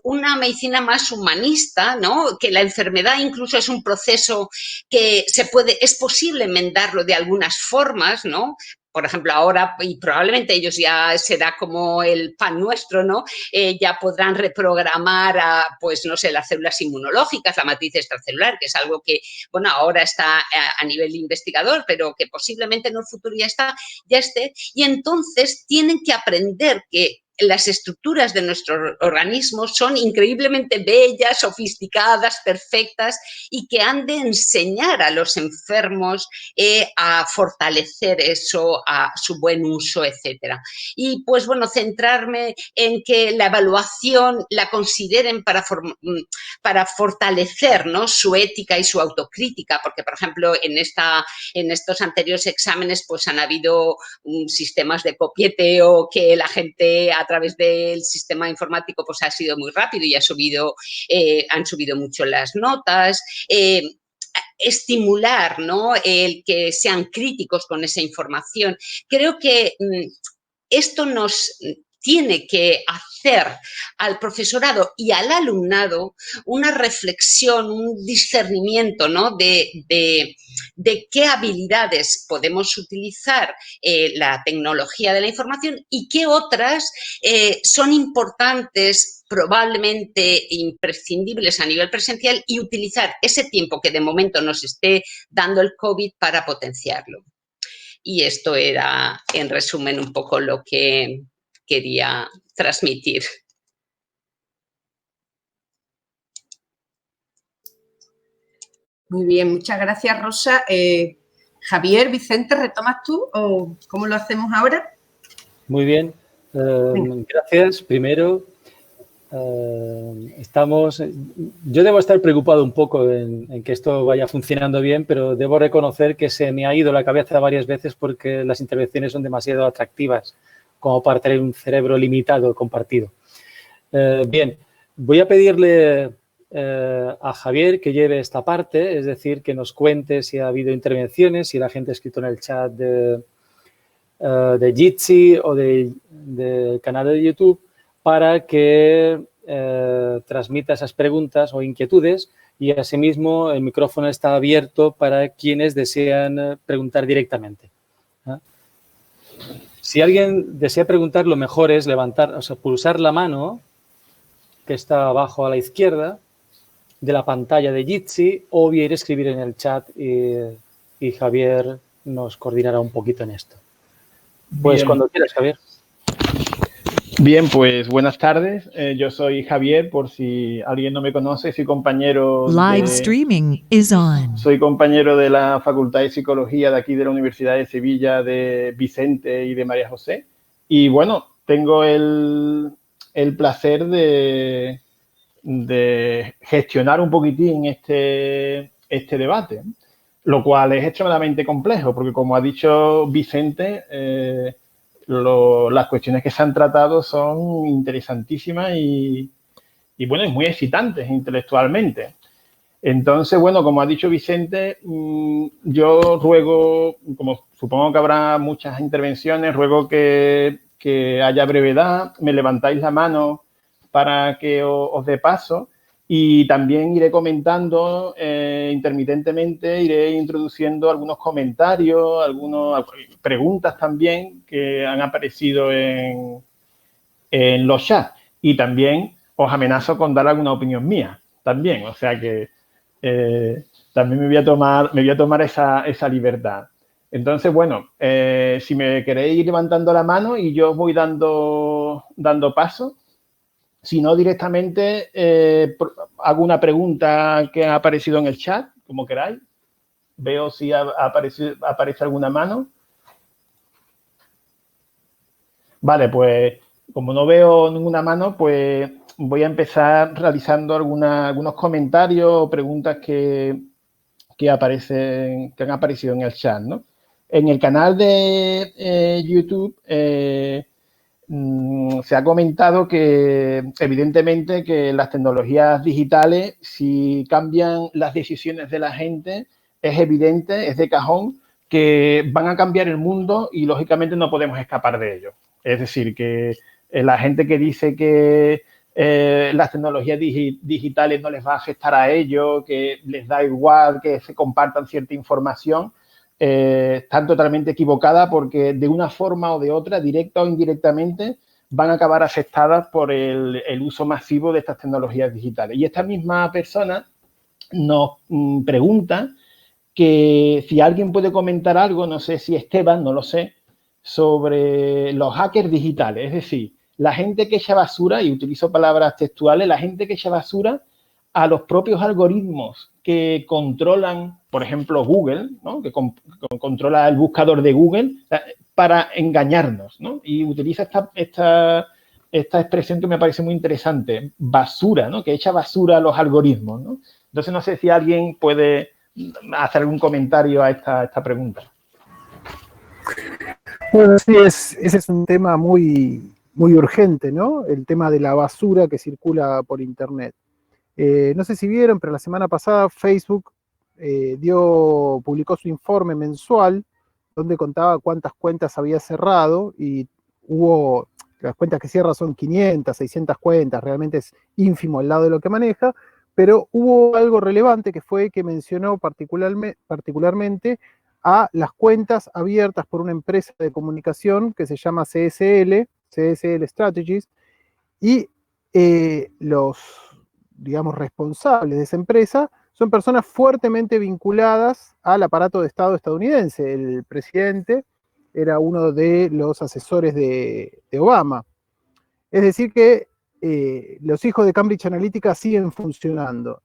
una medicina más humanista, ¿no?, que la enfermedad incluso es un proceso que es posible enmendarlo de algunas formas, ¿no? Por ejemplo, ahora, y probablemente ellos ya será como el pan nuestro, ¿no? Ya podrán reprogramar pues no sé, las células inmunológicas, la matriz extracelular, que es algo que, bueno, ahora está a nivel investigador, pero que posiblemente en el futuro ya esté, y entonces tienen que aprender que las estructuras de nuestro organismo son increíblemente bellas, sofisticadas, perfectas y que han de enseñar a los enfermos a fortalecer eso, a su buen uso, etcétera. Y, pues, bueno, centrarme en que la evaluación la consideren para fortalecer, ¿no?, su ética y su autocrítica, porque, por ejemplo, en estos anteriores exámenes pues han habido sistemas de copieteo que la gente a través del sistema informático pues ha sido muy rápido y han subido mucho las notas. Estimular, ¿no?, el que sean críticos con esa información. Creo que esto nos tiene que hacer al profesorado y al alumnado una reflexión, un discernimiento, ¿no?, de qué habilidades podemos utilizar la tecnología de la información y qué otras son importantes, probablemente imprescindibles a nivel presencial, y utilizar ese tiempo que de momento nos esté dando el COVID para potenciarlo. Y esto era, en resumen, un poco lo que quería transmitir. Muy bien, muchas gracias, Rosa. Javier, Vicente, ¿retomas tú o cómo lo hacemos ahora? Muy bien, gracias. Primero, yo debo estar preocupado un poco en que esto vaya funcionando bien, pero debo reconocer que se me ha ido la cabeza varias veces porque las intervenciones son demasiado atractivas como para tener un cerebro limitado compartido. Bien, voy a pedirle a Javier que lleve esta parte, es decir, que nos cuente si ha habido intervenciones, si la gente ha escrito en el chat de Jitsi o del canal de YouTube, para que transmita esas preguntas o inquietudes y asimismo el micrófono está abierto para quienes desean preguntar directamente. Si alguien desea preguntar, lo mejor es pulsar la mano que está abajo a la izquierda de la pantalla de Jitsi o bien escribir en el chat y Javier nos coordinará un poquito en esto. Pues Bien. cuando quieras, Javier. Bien, pues buenas tardes. Yo soy Javier, por si alguien no me conoce, soy compañero Live streaming is on. Soy compañero de la Facultad de Psicología de aquí de la Universidad de Sevilla, de Vicente y de María José. Y bueno, tengo el placer de gestionar un poquitín este debate, lo cual es extremadamente complejo, porque como ha dicho Vicente, las cuestiones que se han tratado son interesantísimas y bueno, muy excitantes intelectualmente. Entonces, bueno, como ha dicho Vicente, yo ruego, como supongo que habrá muchas intervenciones, ruego que haya brevedad, me levantáis la mano para que os dé paso y también iré comentando intermitentemente, iré introduciendo algunos comentarios, algunas preguntas también que han aparecido en los chats y también os amenazo con dar alguna opinión mía también, o sea que también me voy a tomar esa libertad. Entonces, bueno, si me queréis ir levantando la mano y yo os voy dando paso. Si no, directamente hago una pregunta que ha aparecido en el chat, como queráis. Veo si aparece alguna mano. Vale, pues como no veo ninguna mano, pues voy a empezar realizando algunos comentarios o preguntas que han aparecido en el chat, ¿no? En el canal de YouTube se ha comentado que, evidentemente, que las tecnologías digitales, si cambian las decisiones de la gente, es evidente, es de cajón, que van a cambiar el mundo y, lógicamente, no podemos escapar de ello. Es decir, que la gente que dice que las tecnologías digitales no les va a afectar a ellos, que les da igual que se compartan cierta información, están totalmente equivocadas porque de una forma o de otra, directa o indirectamente, van a acabar afectadas por el uso masivo de estas tecnologías digitales. Y esta misma persona nos pregunta que si alguien puede comentar algo, no sé si Esteban, no lo sé, sobre los hackers digitales, es decir, la gente que echa basura, y utilizo palabras textuales, la gente que echa basura a los propios algoritmos que controlan, por ejemplo, Google, ¿no? Que controla el buscador de Google para engañarnos, ¿no? Y utiliza esta expresión que me parece muy interesante, basura, ¿no? Que echa basura a los algoritmos, ¿no? Entonces, no sé si alguien puede hacer algún comentario a esta pregunta. Bueno, sí, ese es un tema muy, muy urgente, ¿no? El tema de la basura que circula por Internet. No sé si vieron, pero la semana pasada Facebook publicó su informe mensual donde contaba cuántas cuentas había cerrado y las cuentas que cierra son 500, 600 cuentas, realmente es ínfimo al lado de lo que maneja, pero hubo algo relevante que fue que mencionó particularmente a las cuentas abiertas por una empresa de comunicación que se llama CSL Strategies, y los, digamos, responsables de esa empresa son personas fuertemente vinculadas al aparato de Estado estadounidense. El presidente era uno de los asesores de Obama. Es decir que los hijos de Cambridge Analytica siguen funcionando.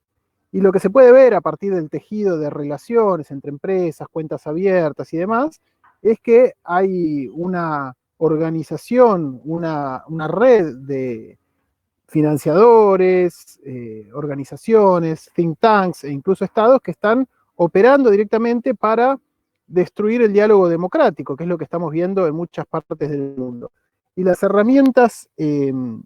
Y lo que se puede ver a partir del tejido de relaciones entre empresas, cuentas abiertas y demás, es que hay una organización, una red de financiadores, organizaciones, think tanks e incluso estados que están operando directamente para destruir el diálogo democrático, que es lo que estamos viendo en muchas partes del mundo. Y las herramientas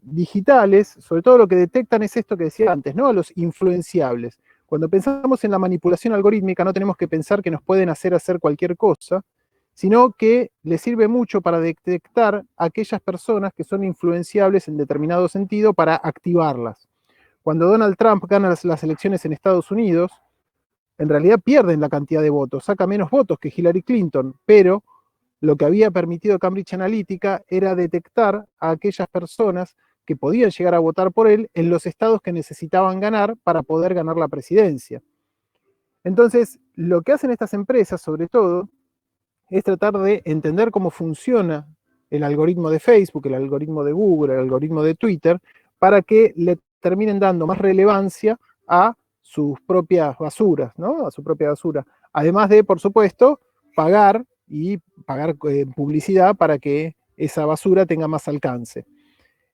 digitales, sobre todo lo que detectan es esto que decía antes, ¿no? A los influenciables. Cuando pensamos en la manipulación algorítmica, no tenemos que pensar que nos pueden hacer cualquier cosa, sino que le sirve mucho para detectar a aquellas personas que son influenciables en determinado sentido para activarlas. Cuando Donald Trump gana las elecciones en Estados Unidos, en realidad pierden la cantidad de votos, saca menos votos que Hillary Clinton, pero lo que había permitido Cambridge Analytica era detectar a aquellas personas que podían llegar a votar por él en los estados que necesitaban ganar para poder ganar la presidencia. Entonces, lo que hacen estas empresas, sobre todo, es tratar de entender cómo funciona el algoritmo de Facebook, el algoritmo de Google, el algoritmo de Twitter, para que le terminen dando más relevancia a sus propias basuras, ¿no? A su propia basura. Además de, por supuesto, pagar publicidad para que esa basura tenga más alcance.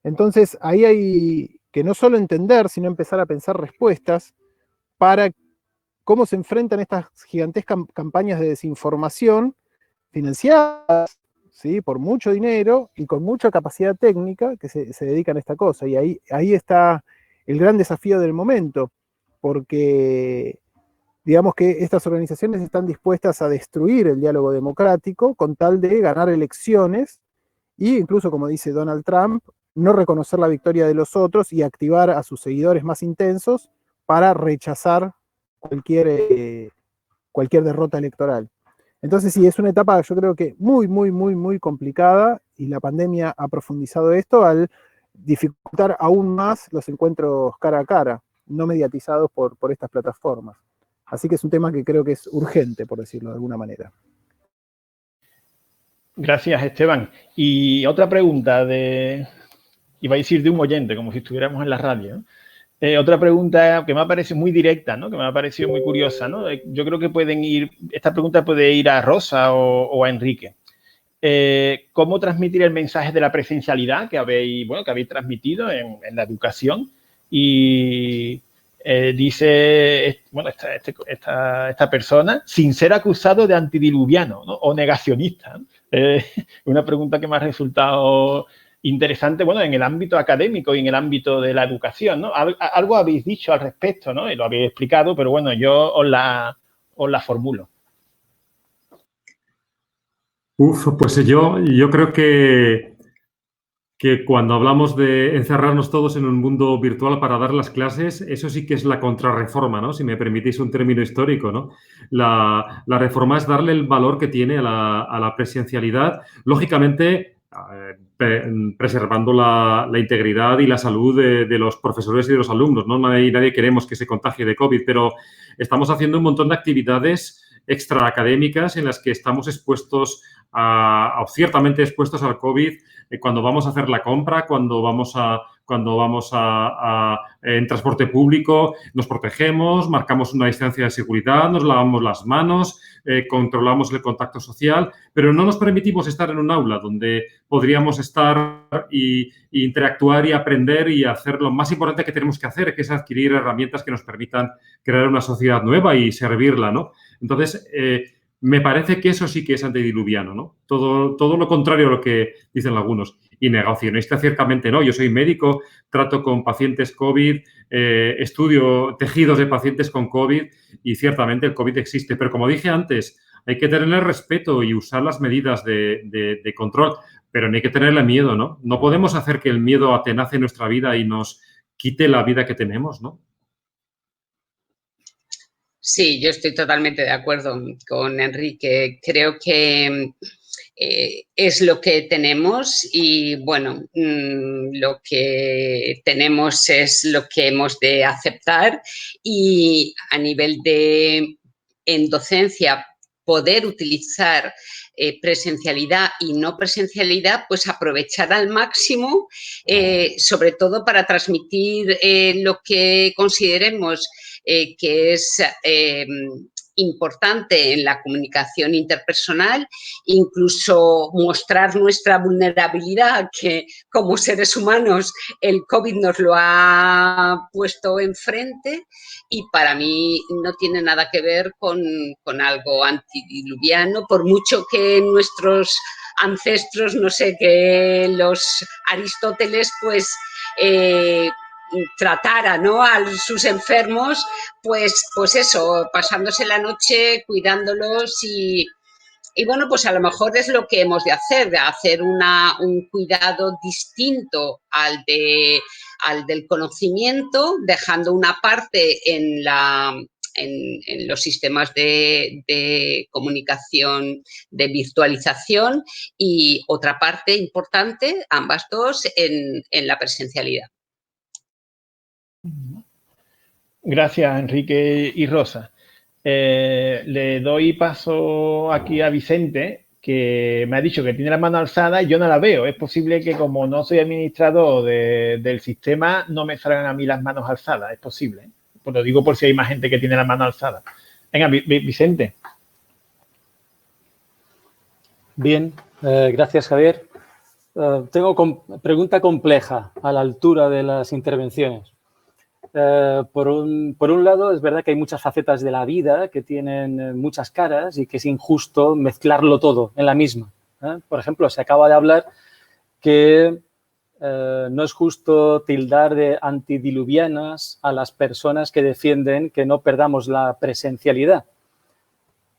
Entonces, ahí hay que no solo entender, sino empezar a pensar respuestas para cómo se enfrentan estas gigantescas campañas de desinformación financiadas, ¿sí?, por mucho dinero y con mucha capacidad técnica que se dedican a esta cosa. Y ahí está el gran desafío del momento, porque digamos que estas organizaciones están dispuestas a destruir el diálogo democrático con tal de ganar elecciones e incluso, como dice Donald Trump, no reconocer la victoria de los otros y activar a sus seguidores más intensos para rechazar cualquier derrota electoral. Entonces sí, es una etapa yo creo que muy complicada, y la pandemia ha profundizado esto al dificultar aún más los encuentros cara a cara, no mediatizados por estas plataformas. Así que es un tema que creo que es urgente, por decirlo de alguna manera. Gracias, Esteban. Y otra pregunta iba a decir de un oyente, como si estuviéramos en la radio, ¿no? Otra pregunta que me ha parecido muy directa, ¿no? Que me ha parecido muy curiosa, ¿no? Yo creo que esta pregunta puede ir a Rosa o a Enrique. ¿Cómo transmitir el mensaje de la presencialidad que habéis transmitido en la educación? Y dice, esta persona, sin ser acusado de antidiluviano, ¿no?, o negacionista, ¿no? Una pregunta que me ha resultado interesante, bueno, en el ámbito académico y en el ámbito de la educación, ¿no? Algo habéis dicho al respecto, ¿no? Y lo habéis explicado, pero bueno, yo os la formulo. Pues yo creo que cuando hablamos de encerrarnos todos en un mundo virtual para dar las clases, eso sí que es la contrarreforma, ¿no? Si me permitís un término histórico, ¿no? La reforma es darle el valor que tiene a la presencialidad, lógicamente preservando la integridad y la salud de los profesores y de los alumnos, ¿no? Nadie queremos que se contagie de COVID, pero estamos haciendo un montón de actividades extraacadémicas en las que estamos expuestos ciertamente expuestos al COVID, cuando vamos a hacer la compra, cuando vamos en transporte público, nos protegemos, marcamos una distancia de seguridad, nos lavamos las manos, controlamos el contacto social, pero no nos permitimos estar en un aula donde podríamos estar e interactuar y aprender y hacer lo más importante que tenemos que hacer, que es adquirir herramientas que nos permitan crear una sociedad nueva y servirla, ¿no? Entonces, me parece que eso sí que es antediluviano, ¿no? Todo lo contrario a lo que dicen algunos. Y negacionista ciertamente no. Yo soy médico, trato con pacientes COVID, estudio tejidos de pacientes con COVID y ciertamente el COVID existe. Pero como dije antes, hay que tenerle respeto y usar las medidas de control, pero no hay que tenerle miedo, ¿no? No podemos hacer que el miedo atenace nuestra vida y nos quite la vida que tenemos, ¿no? Sí, yo estoy totalmente de acuerdo con Enrique. Creo que es lo que tenemos y, bueno, lo que tenemos es lo que hemos de aceptar, y a nivel en docencia, poder utilizar presencialidad y no presencialidad, pues aprovechar al máximo, sobre todo para transmitir lo que consideremos que es importante en la comunicación interpersonal, incluso mostrar nuestra vulnerabilidad, que como seres humanos el COVID nos lo ha puesto enfrente, y para mí no tiene nada que ver con algo antediluviano, por mucho que nuestros ancestros, no sé, que los Aristóteles, pues tratara, ¿no?, a sus enfermos, pues eso, pasándose la noche cuidándolos y Y bueno, pues a lo mejor es lo que hemos de hacer un cuidado distinto al del conocimiento, dejando una parte en los sistemas de comunicación, de virtualización, y otra parte importante, ambas dos, en la presencialidad. Gracias, Enrique y Rosa. Le doy paso aquí a Vicente, que me ha dicho que tiene la mano alzada y yo no la veo. Es posible que, como no soy administrador del sistema, no me salgan a mí las manos alzadas. Es posible, ¿eh? Pues lo digo por si hay más gente que tiene la mano alzada. Venga, Vicente. Bien, gracias, Javier. Tengo pregunta compleja a la altura de las intervenciones. Por un lado, es verdad que hay muchas facetas de la vida que tienen muchas caras y que es injusto mezclarlo todo en la misma. Por ejemplo, se acaba de hablar que no es justo tildar de antidiluvianas a las personas que defienden que no perdamos la presencialidad.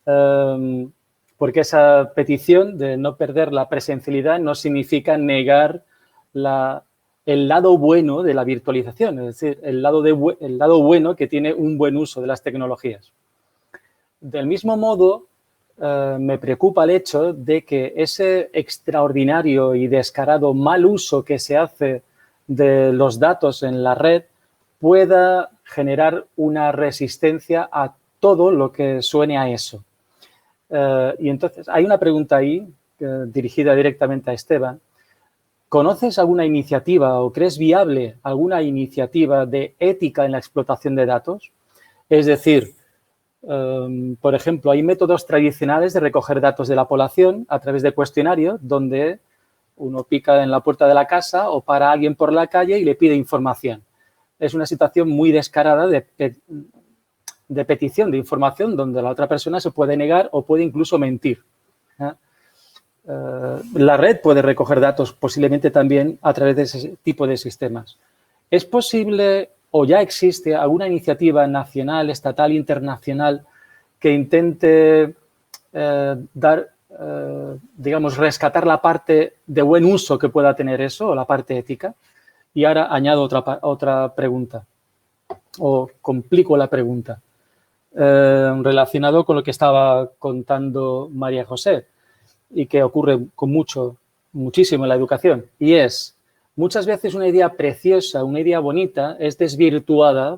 Porque esa petición de no perder la presencialidad no significa negar el lado bueno de la virtualización, es decir, el lado bueno que tiene un buen uso de las tecnologías. Del mismo modo, me preocupa el hecho de que ese extraordinario y descarado mal uso que se hace de los datos en la red pueda generar una resistencia a todo lo que suene a eso. Y entonces, hay una pregunta ahí dirigida directamente a Esteban. ¿Conoces alguna iniciativa o crees viable alguna iniciativa de ética en la explotación de datos? Es decir, por ejemplo, hay métodos tradicionales de recoger datos de la población a través de cuestionarios donde uno pica en la puerta de la casa o para a alguien por la calle y le pide información. Es una situación muy descarada de petición de información donde la otra persona se puede negar o puede incluso mentir. La red puede recoger datos posiblemente también a través de ese tipo de sistemas. ¿Es posible o ya existe alguna iniciativa nacional, estatal, internacional que intente digamos, rescatar la parte de buen uso que pueda tener eso, o la parte ética? Y ahora añado otra pregunta, o complico la pregunta, relacionado con lo que estaba contando María José, y que ocurre con muchísimo en la educación, y es, muchas veces una idea preciosa, una idea bonita, es desvirtuada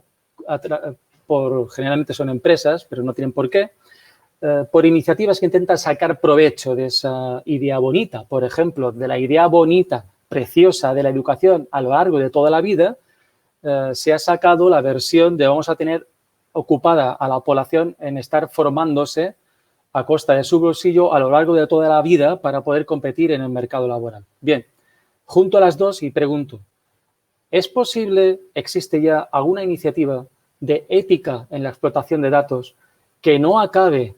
generalmente son empresas, pero no tienen por qué, por iniciativas que intentan sacar provecho de esa idea bonita. Por ejemplo, de la idea bonita, preciosa de la educación a lo largo de toda la vida, se ha sacado la versión de vamos a tener ocupada a la población en estar formándose a costa de su bolsillo a lo largo de toda la vida para poder competir en el mercado laboral. Bien, junto a las dos y pregunto, ¿es posible, existe ya alguna iniciativa de ética en la explotación de datos que no acabe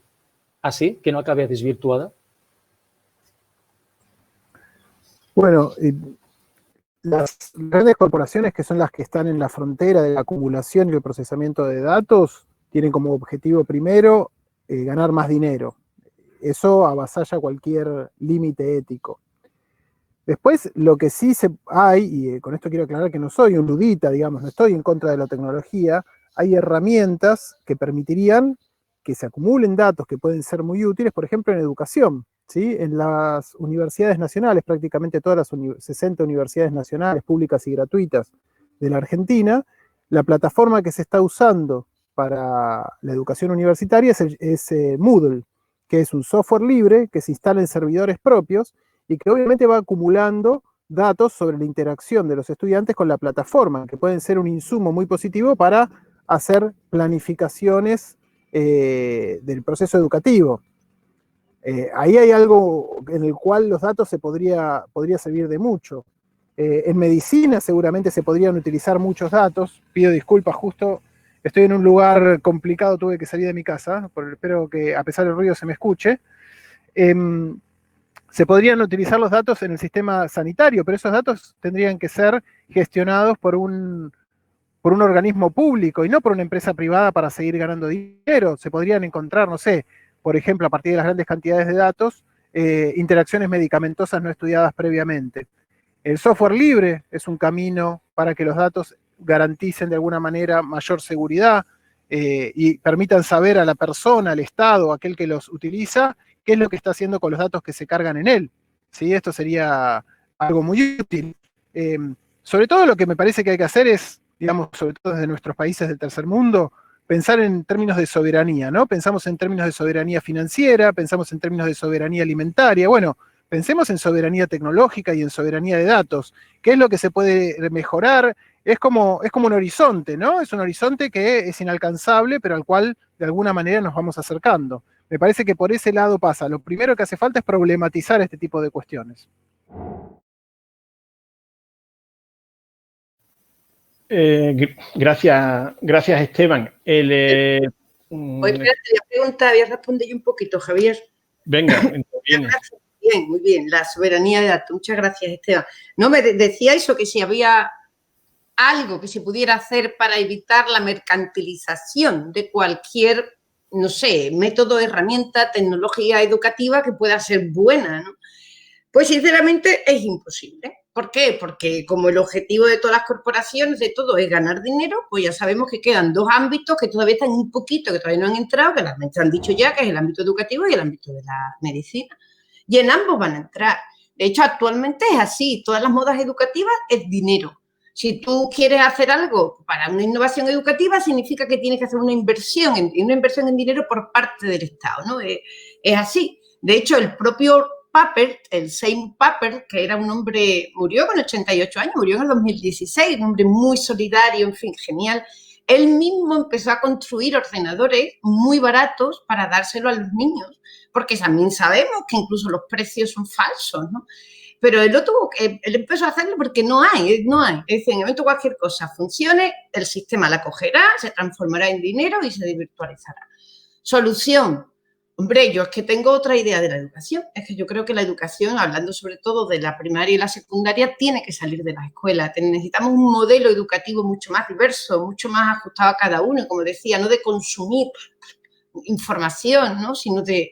así, que no acabe desvirtuada? Bueno, las grandes corporaciones, que son las que están en la frontera de la acumulación y el procesamiento de datos, tienen como objetivo primero ganar más dinero. Eso avasalla cualquier límite ético. Después, lo que sí hay, y con esto quiero aclarar que no soy un ludita, digamos, no estoy en contra de la tecnología, hay herramientas que permitirían que se acumulen datos que pueden ser muy útiles, por ejemplo, en educación, ¿sí? En las universidades nacionales, prácticamente todas las 60 universidades nacionales, públicas y gratuitas de la Argentina, la plataforma que se está usando para la educación universitaria es Moodle, que es un software libre que se instala en servidores propios y que obviamente va acumulando datos sobre la interacción de los estudiantes con la plataforma, que pueden ser un insumo muy positivo para hacer planificaciones del proceso educativo. Ahí hay algo en el cual los datos se podría servir de mucho. En medicina seguramente se podrían utilizar muchos datos. Pido disculpas, justo estoy en un lugar complicado, tuve que salir de mi casa, espero que a pesar del ruido se me escuche. Se podrían utilizar los datos en el sistema sanitario, pero esos datos tendrían que ser gestionados por un organismo público y no por una empresa privada para seguir ganando dinero. Se podrían encontrar, no sé, por ejemplo, a partir de las grandes cantidades de datos, interacciones medicamentosas no estudiadas previamente. El software libre es un camino para que los datos garanticen de alguna manera mayor seguridad y permitan saber a la persona, al Estado, a aquel que los utiliza, qué es lo que está haciendo con los datos que se cargan en él. ¿Sí? Esto sería algo muy útil. Sobre todo lo que me parece que hay que hacer es, digamos, sobre todo desde nuestros países del tercer mundo, pensar en términos de soberanía, ¿no? Pensamos en términos de soberanía financiera, pensamos en términos de soberanía alimentaria. Bueno, pensemos en soberanía tecnológica y en soberanía de datos. ¿Qué es lo que se puede mejorar? Es como un horizonte, ¿no? Es un horizonte que es inalcanzable, pero al cual de alguna manera nos vamos acercando. Me parece que por ese lado pasa. Lo primero que hace falta es problematizar este tipo de cuestiones. Gracias, Esteban. Espérate, la pregunta voy a responder yo un poquito, Javier. Venga, viene. Bien, muy bien, la soberanía de datos. Muchas gracias, Esteban. No, me decía eso, que si había algo que se pudiera hacer para evitar la mercantilización de cualquier, no sé, método, herramienta, tecnología educativa que pueda ser buena, ¿no? Pues sinceramente es imposible. ¿Por qué? Porque como el objetivo de todas las corporaciones, de todo, es ganar dinero, pues ya sabemos que quedan dos ámbitos que todavía están un poquito, que todavía no han entrado, que las han dicho ya, que es el ámbito educativo y el ámbito de la medicina. Y en ambos van a entrar. De hecho, actualmente es así. Todas las modas educativas es dinero. Si tú quieres hacer algo para una innovación educativa, significa que tienes que hacer una inversión en dinero por parte del Estado, ¿no? Es así. De hecho, el propio Papert, el Seymour Papert, que era un hombre, murió con 88 años, murió en el 2016, un hombre muy solidario, en fin, genial. Él mismo empezó a construir ordenadores muy baratos para dárselo a los niños, porque también sabemos que incluso los precios son falsos, ¿no? Pero él empezó a hacerlo porque no hay. Es decir, en el momento cualquier cosa funcione, el sistema la cogerá, se transformará en dinero y se virtualizará. Solución. Hombre, yo es que tengo otra idea de la educación. Es que yo creo que la educación, hablando sobre todo de la primaria y la secundaria, tiene que salir de las escuelas. Necesitamos un modelo educativo mucho más diverso, mucho más ajustado a cada uno, como decía, no de consumir información, ¿no? Sino de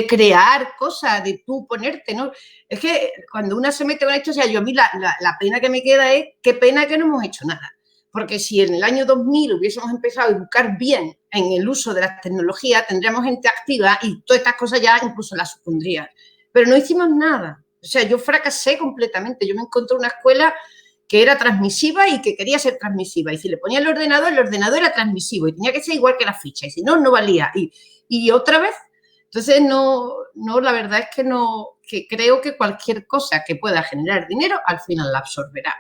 crear cosas, de tú ponerte, ¿no? Es que cuando una se mete con esto, o sea, yo a mí la pena que me queda es qué pena que no hemos hecho nada. Porque si en el año 2000 hubiésemos empezado a educar bien en el uso de las tecnologías, tendríamos gente activa y todas estas cosas ya incluso las supondrían. Pero no hicimos nada. O sea, yo fracasé completamente. Yo me encontré una escuela que era transmisiva y que quería ser transmisiva. Y si le ponía el ordenador era transmisivo y tenía que ser igual que la ficha. Y si no, no valía. Y otra vez. Entonces, no, la verdad es que no, que creo que cualquier cosa que pueda generar dinero, al final la absorberá.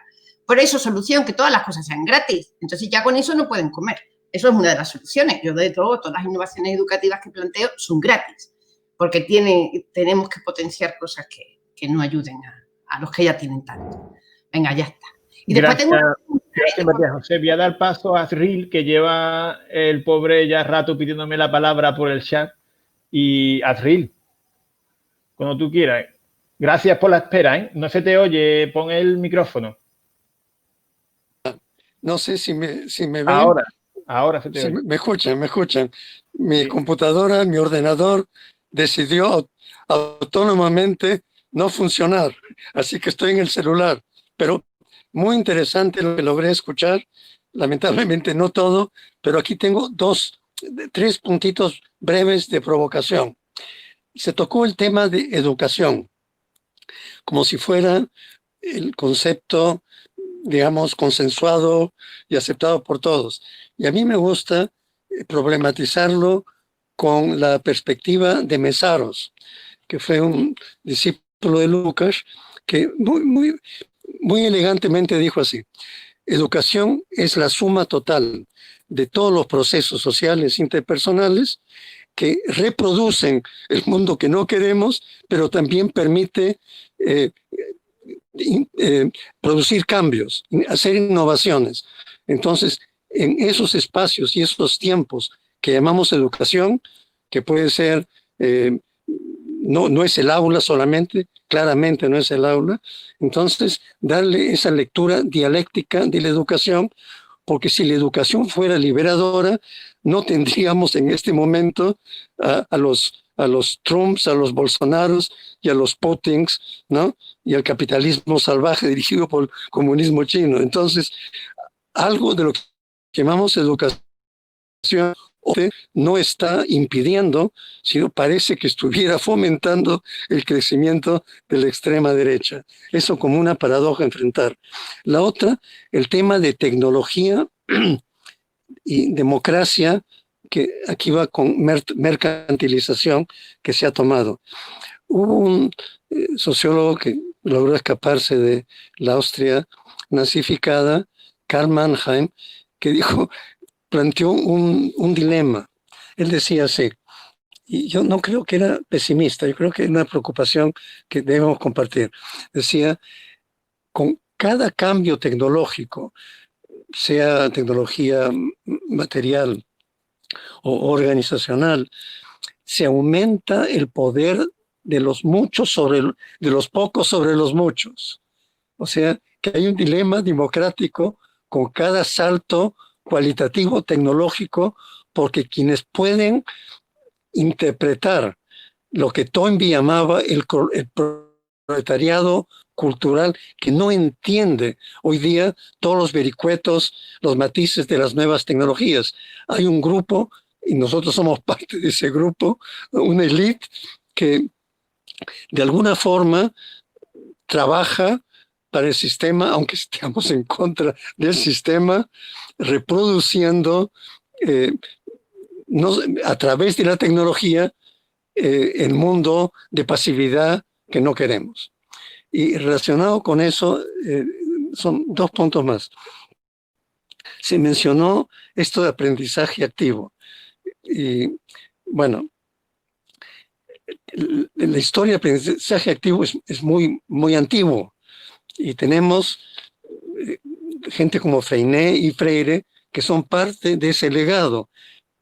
Por eso, solución, que todas las cosas sean gratis. Entonces, ya con eso no pueden comer. Eso es una de las soluciones. Yo, de todo, todas las innovaciones educativas que planteo son gratis, porque tenemos que potenciar cosas que no ayuden a los que ya tienen tanto. Venga, ya está. Y Gracias, María José. Voy a dar paso a Azril, que lleva el pobre ya rato pidiéndome la palabra por el chat. Y Azril, cuando tú quieras. Gracias por la espera, ¿eh? No se te oye, pon el micrófono. No sé si me ven. Ahora se te oye. Me escuchan. Mi computadora, mi ordenador decidió autónomamente no funcionar, así que estoy en el celular. Pero muy interesante lo que logré escuchar. Lamentablemente no todo, pero aquí tengo 3 puntitos breves de provocación. Se tocó el tema de educación, como si fuera el concepto, digamos, consensuado y aceptado por todos. Y a mí me gusta problematizarlo con la perspectiva de Mesaros, que fue un discípulo de Lucas, que muy elegantemente dijo así: educación es la suma total de todos los procesos sociales interpersonales que reproducen el mundo que no queremos, pero también permite producir cambios, hacer innovaciones. Entonces, en esos espacios y esos tiempos que llamamos educación, que puede ser, no es el aula solamente, claramente no es el aula, entonces darle esa lectura dialéctica de la educación, porque si la educación fuera liberadora, no tendríamos en este momento a los a los Trumps, a los Bolsonaros y a los Putins, ¿no? Y al capitalismo salvaje dirigido por el comunismo chino. Entonces, algo de lo que llamamos educación no está impidiendo, sino parece que estuviera fomentando el crecimiento de la extrema derecha. Eso como una paradoja a enfrentar. La otra, el tema de tecnología y democracia, que aquí va con mercantilización que se ha tomado. Hubo un sociólogo que logró escaparse de la Austria nazificada, Karl Mannheim, que planteó un dilema. Él decía así, y yo no creo que era pesimista, yo creo que es una preocupación que debemos compartir. Decía, con cada cambio tecnológico, sea tecnología material o organizacional, se aumenta el poder de los muchos de los pocos sobre los muchos. O sea, que hay un dilema democrático con cada salto cualitativo tecnológico, porque quienes pueden interpretar lo que Toynbee llamaba el proletariado cultural, que no entiende hoy día todos los vericuetos, los matices de las nuevas tecnologías. Hay un grupo, y nosotros somos parte de ese grupo, una élite que de alguna forma trabaja para el sistema, aunque estemos en contra del sistema, reproduciendo a través de la tecnología el mundo de pasividad que no queremos. Y relacionado con eso, son 2 puntos más. Se mencionó esto de aprendizaje activo. Y bueno, la historia de aprendizaje activo es muy, muy antiguo. Y tenemos gente como Freinet y Freire que son parte de ese legado.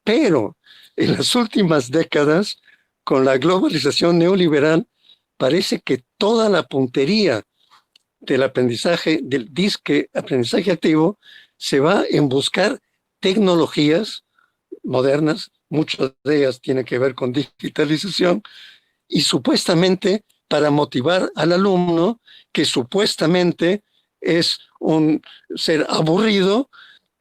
Pero en las últimas décadas, con la globalización neoliberal, parece que toda la puntería del aprendizaje, del disque aprendizaje activo, se va en buscar tecnologías modernas, muchas de ellas tienen que ver con digitalización, y supuestamente para motivar al alumno, que supuestamente es un ser aburrido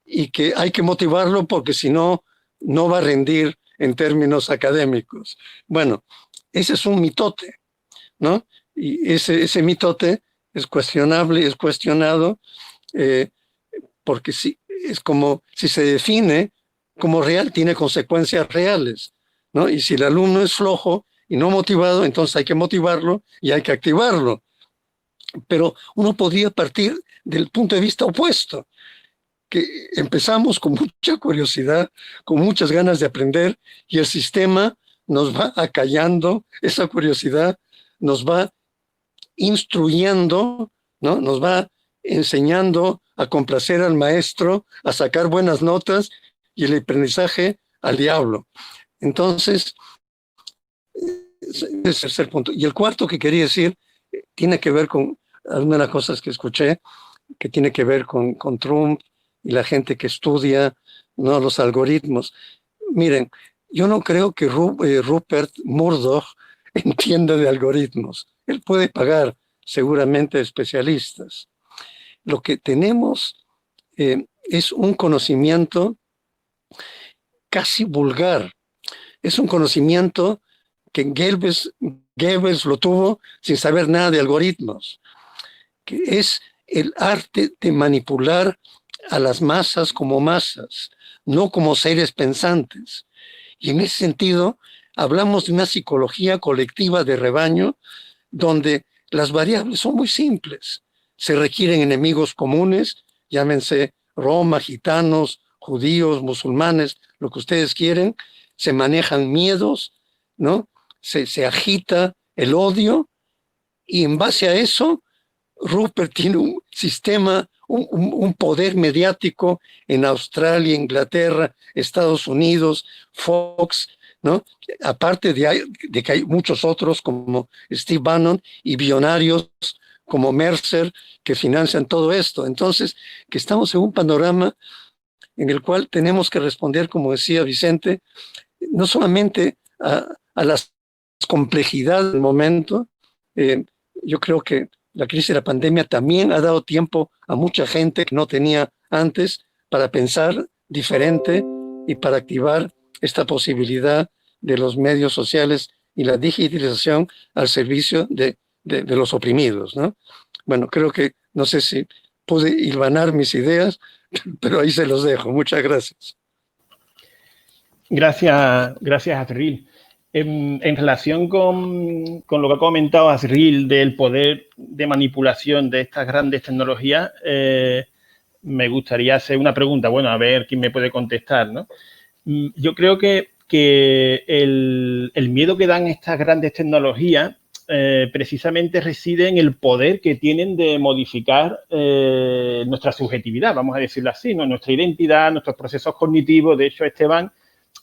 y que hay que motivarlo porque si no, no va a rendir en términos académicos. Bueno, ese es un mitote, ¿no? Y ese mitote es cuestionable, es cuestionado, porque es como si se define como real, tiene consecuencias reales, ¿no? Y si el alumno es flojo y no motivado, entonces hay que motivarlo y hay que activarlo. Pero uno podría partir del punto de vista opuesto, que empezamos con mucha curiosidad, con muchas ganas de aprender, y el sistema nos va acallando esa curiosidad, nos va instruyendo, ¿no? Nos va enseñando a complacer al maestro, a sacar buenas notas, y el aprendizaje al diablo. Entonces, ese es el tercer punto. Y el cuarto que quería decir tiene que ver con algunas de las cosas que escuché, que tiene que ver con Trump y la gente que estudia, ¿no?, los algoritmos. Miren, yo no creo que Rupert Murdoch entienda de algoritmos. Él puede pagar seguramente especialistas. Lo que tenemos es un conocimiento casi vulgar. Es un conocimiento que Goebbels lo tuvo sin saber nada de algoritmos, que es el arte de manipular a las masas como masas, no como seres pensantes. Y en ese sentido, hablamos de una psicología colectiva de rebaño donde las variables son muy simples. Se requieren enemigos comunes, llámense Roma, gitanos, judíos, musulmanes, lo que ustedes quieren. Se manejan miedos, ¿no? Se agita el odio, y en base a eso, Rupert tiene un sistema, un poder mediático en Australia, Inglaterra, Estados Unidos, Fox, ¿no? Aparte de que hay muchos otros como Steve Bannon y billonarios como Mercer que financian todo esto. Entonces, que estamos en un panorama en el cual tenemos que responder, como decía Vicente, no solamente a las complejidad del momento. Yo creo que la crisis de la pandemia también ha dado tiempo a mucha gente que no tenía antes para pensar diferente y para activar esta posibilidad de los medios sociales y la digitalización al servicio de los oprimidos, ¿no? Bueno, creo que, no sé si pude hilvanar mis ideas, pero ahí se los dejo. Muchas gracias. Gracias, Azriel. En relación con lo que ha comentado Azriel del poder de manipulación de estas grandes tecnologías, me gustaría hacer una pregunta. Bueno, a ver quién me puede contestar, ¿no? Yo creo que el miedo que dan estas grandes tecnologías precisamente reside en el poder que tienen de modificar nuestra subjetividad, vamos a decirlo así, ¿no? Nuestra identidad, nuestros procesos cognitivos. De hecho, Esteban,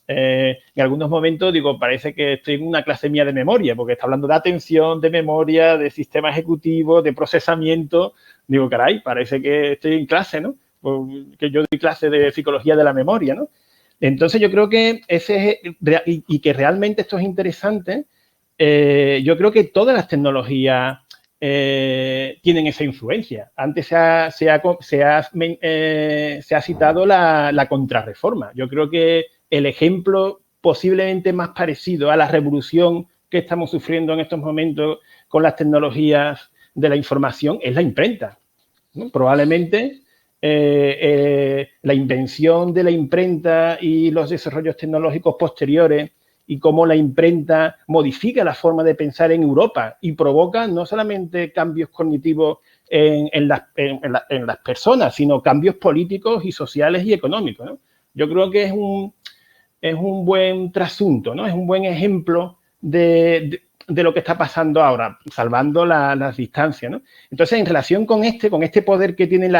en algunos momentos digo, parece que estoy en una clase mía de memoria, porque está hablando de atención, de memoria, de sistema ejecutivo, de procesamiento. Digo, caray, parece que estoy en clase, ¿no? Que yo doy clase de psicología de la memoria, ¿no? Entonces, yo creo que y que realmente esto es interesante. Yo creo que todas las tecnologías tienen esa influencia. Antes se ha citado la contrarreforma. Yo creo que el ejemplo posiblemente más parecido a la revolución que estamos sufriendo en estos momentos con las tecnologías de la información es la imprenta, ¿no? Probablemente la invención de la imprenta y los desarrollos tecnológicos posteriores y cómo la imprenta modifica la forma de pensar en Europa y provoca no solamente cambios cognitivos en las personas, sino cambios políticos y sociales y económicos, ¿no? Yo creo que es un buen trasunto, ¿no? Es un buen ejemplo de lo que está pasando ahora, salvando las distancias, ¿no? Entonces, en relación con este poder que tienen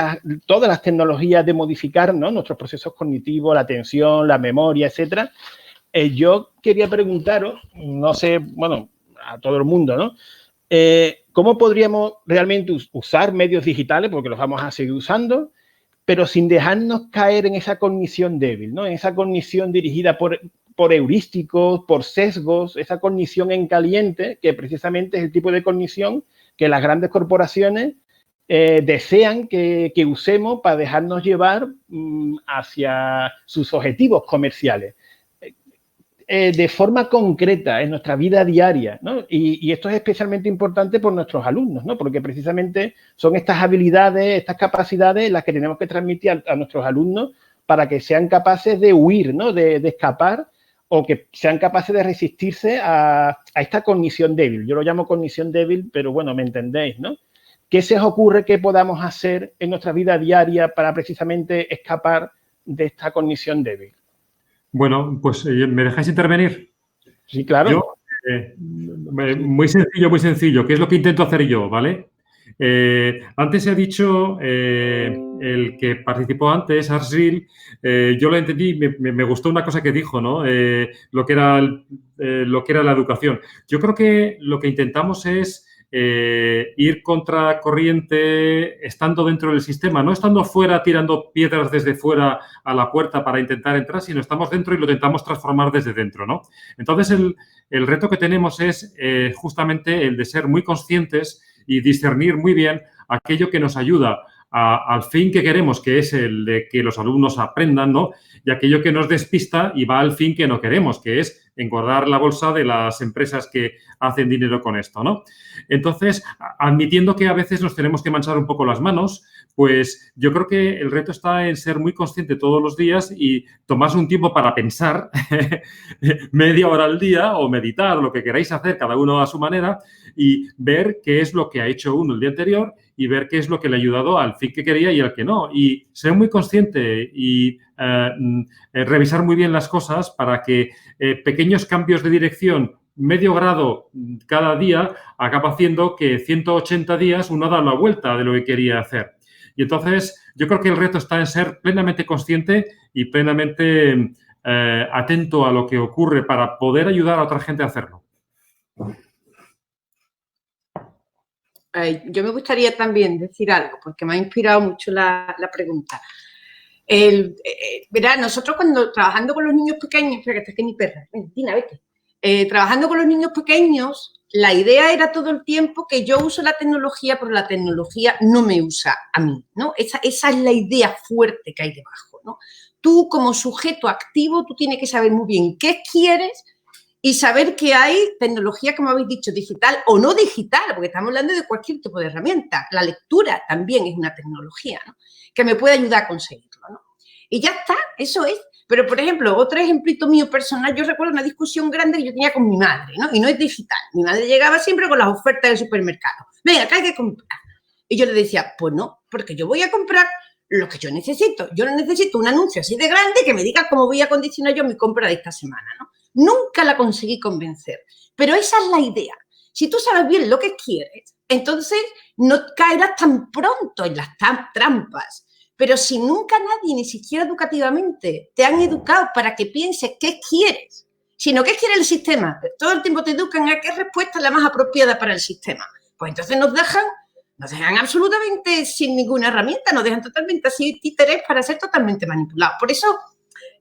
todas las tecnologías de modificar, ¿no?, nuestros procesos cognitivos, la atención, la memoria, etcétera, yo quería preguntaros, no sé, bueno, a todo el mundo, ¿no? ¿Cómo podríamos realmente usar medios digitales? Porque los vamos a seguir usando, pero sin dejarnos caer en esa cognición débil, ¿no? En esa cognición dirigida por heurísticos, por sesgos, esa cognición en caliente, que precisamente es el tipo de cognición que las grandes corporaciones desean que usemos para dejarnos llevar hacia sus objetivos comerciales. De forma concreta en nuestra vida diaria, ¿no? Y esto es especialmente importante por nuestros alumnos, ¿no? Porque precisamente son estas habilidades, estas capacidades las que tenemos que transmitir a nuestros alumnos para que sean capaces de huir, ¿no? De escapar, o que sean capaces de resistirse a esta cognición débil. Yo lo llamo cognición débil, pero bueno, me entendéis, ¿no? ¿Qué se os ocurre que podamos hacer en nuestra vida diaria para precisamente escapar de esta cognición débil? Bueno, pues ¿me dejáis intervenir? Sí, claro. Yo, muy sencillo. ¿Qué es lo que intento hacer yo, vale? Antes se ha dicho el que participó antes, Azriel, yo lo entendí, me gustó una cosa que dijo, ¿no? Lo que era la educación. Yo creo que lo que intentamos es ir contra corriente estando dentro del sistema, no estando fuera tirando piedras desde fuera a la puerta para intentar entrar, sino estamos dentro y lo intentamos transformar desde dentro, ¿no? Entonces, el reto que tenemos es justamente el de ser muy conscientes y discernir muy bien aquello que nos ayuda al fin que queremos, que es el de que los alumnos aprendan, ¿no? Y aquello que nos despista y va al fin que no queremos, que es engordar la bolsa de las empresas que hacen dinero con esto, ¿no? Entonces, admitiendo que a veces nos tenemos que manchar un poco las manos, pues yo creo que el reto está en ser muy consciente todos los días y tomarse un tiempo para pensar media hora al día o meditar, lo que queráis hacer, cada uno a su manera, y ver qué es lo que ha hecho uno el día anterior y ver qué es lo que le ha ayudado al fin que quería y al que no. Y ser muy consciente y revisar muy bien las cosas para que pequeños cambios de dirección, medio grado cada día, acaba haciendo que 180 días uno da la vuelta de lo que quería hacer. Y entonces yo creo que el reto está en ser plenamente consciente y plenamente atento a lo que ocurre para poder ayudar a otra gente a hacerlo. Yo me gustaría también decir algo, porque me ha inspirado mucho la pregunta. Verá, nosotros cuando trabajando con los niños pequeños, espera, que está aquí mi perra, Tina, vete. trabajando con los niños pequeños, la idea era todo el tiempo que yo uso la tecnología, pero la tecnología no me usa a mí, ¿no? Esa es la idea fuerte que hay debajo, ¿no? Tú, como sujeto activo, tú tienes que saber muy bien qué quieres y saber que hay tecnología, como habéis dicho, digital o no digital, porque estamos hablando de cualquier tipo de herramienta. La lectura también es una tecnología, ¿no? Que me puede ayudar a conseguirlo, ¿no? Y ya está, eso es. Pero, por ejemplo, otro ejemplito mío personal, yo recuerdo una discusión grande que yo tenía con mi madre, ¿no? Y no es digital. Mi madre llegaba siempre con las ofertas del supermercado. Venga, acá hay que comprar. Y yo le decía, pues no, porque yo voy a comprar lo que yo necesito. Yo no necesito un anuncio así de grande que me diga cómo voy a condicionar yo mi compra de esta semana, ¿no? Nunca la conseguí convencer. Pero esa es la idea. Si tú sabes bien lo que quieres, entonces no caerás tan pronto en las trampas. Pero si nunca nadie, ni siquiera educativamente, te han educado para que pienses qué quieres, sino qué quiere el sistema, todo el tiempo te educan a qué respuesta es la más apropiada para el sistema, pues entonces nos dejan absolutamente sin ninguna herramienta, nos dejan totalmente así títeres para ser totalmente manipulados. Por eso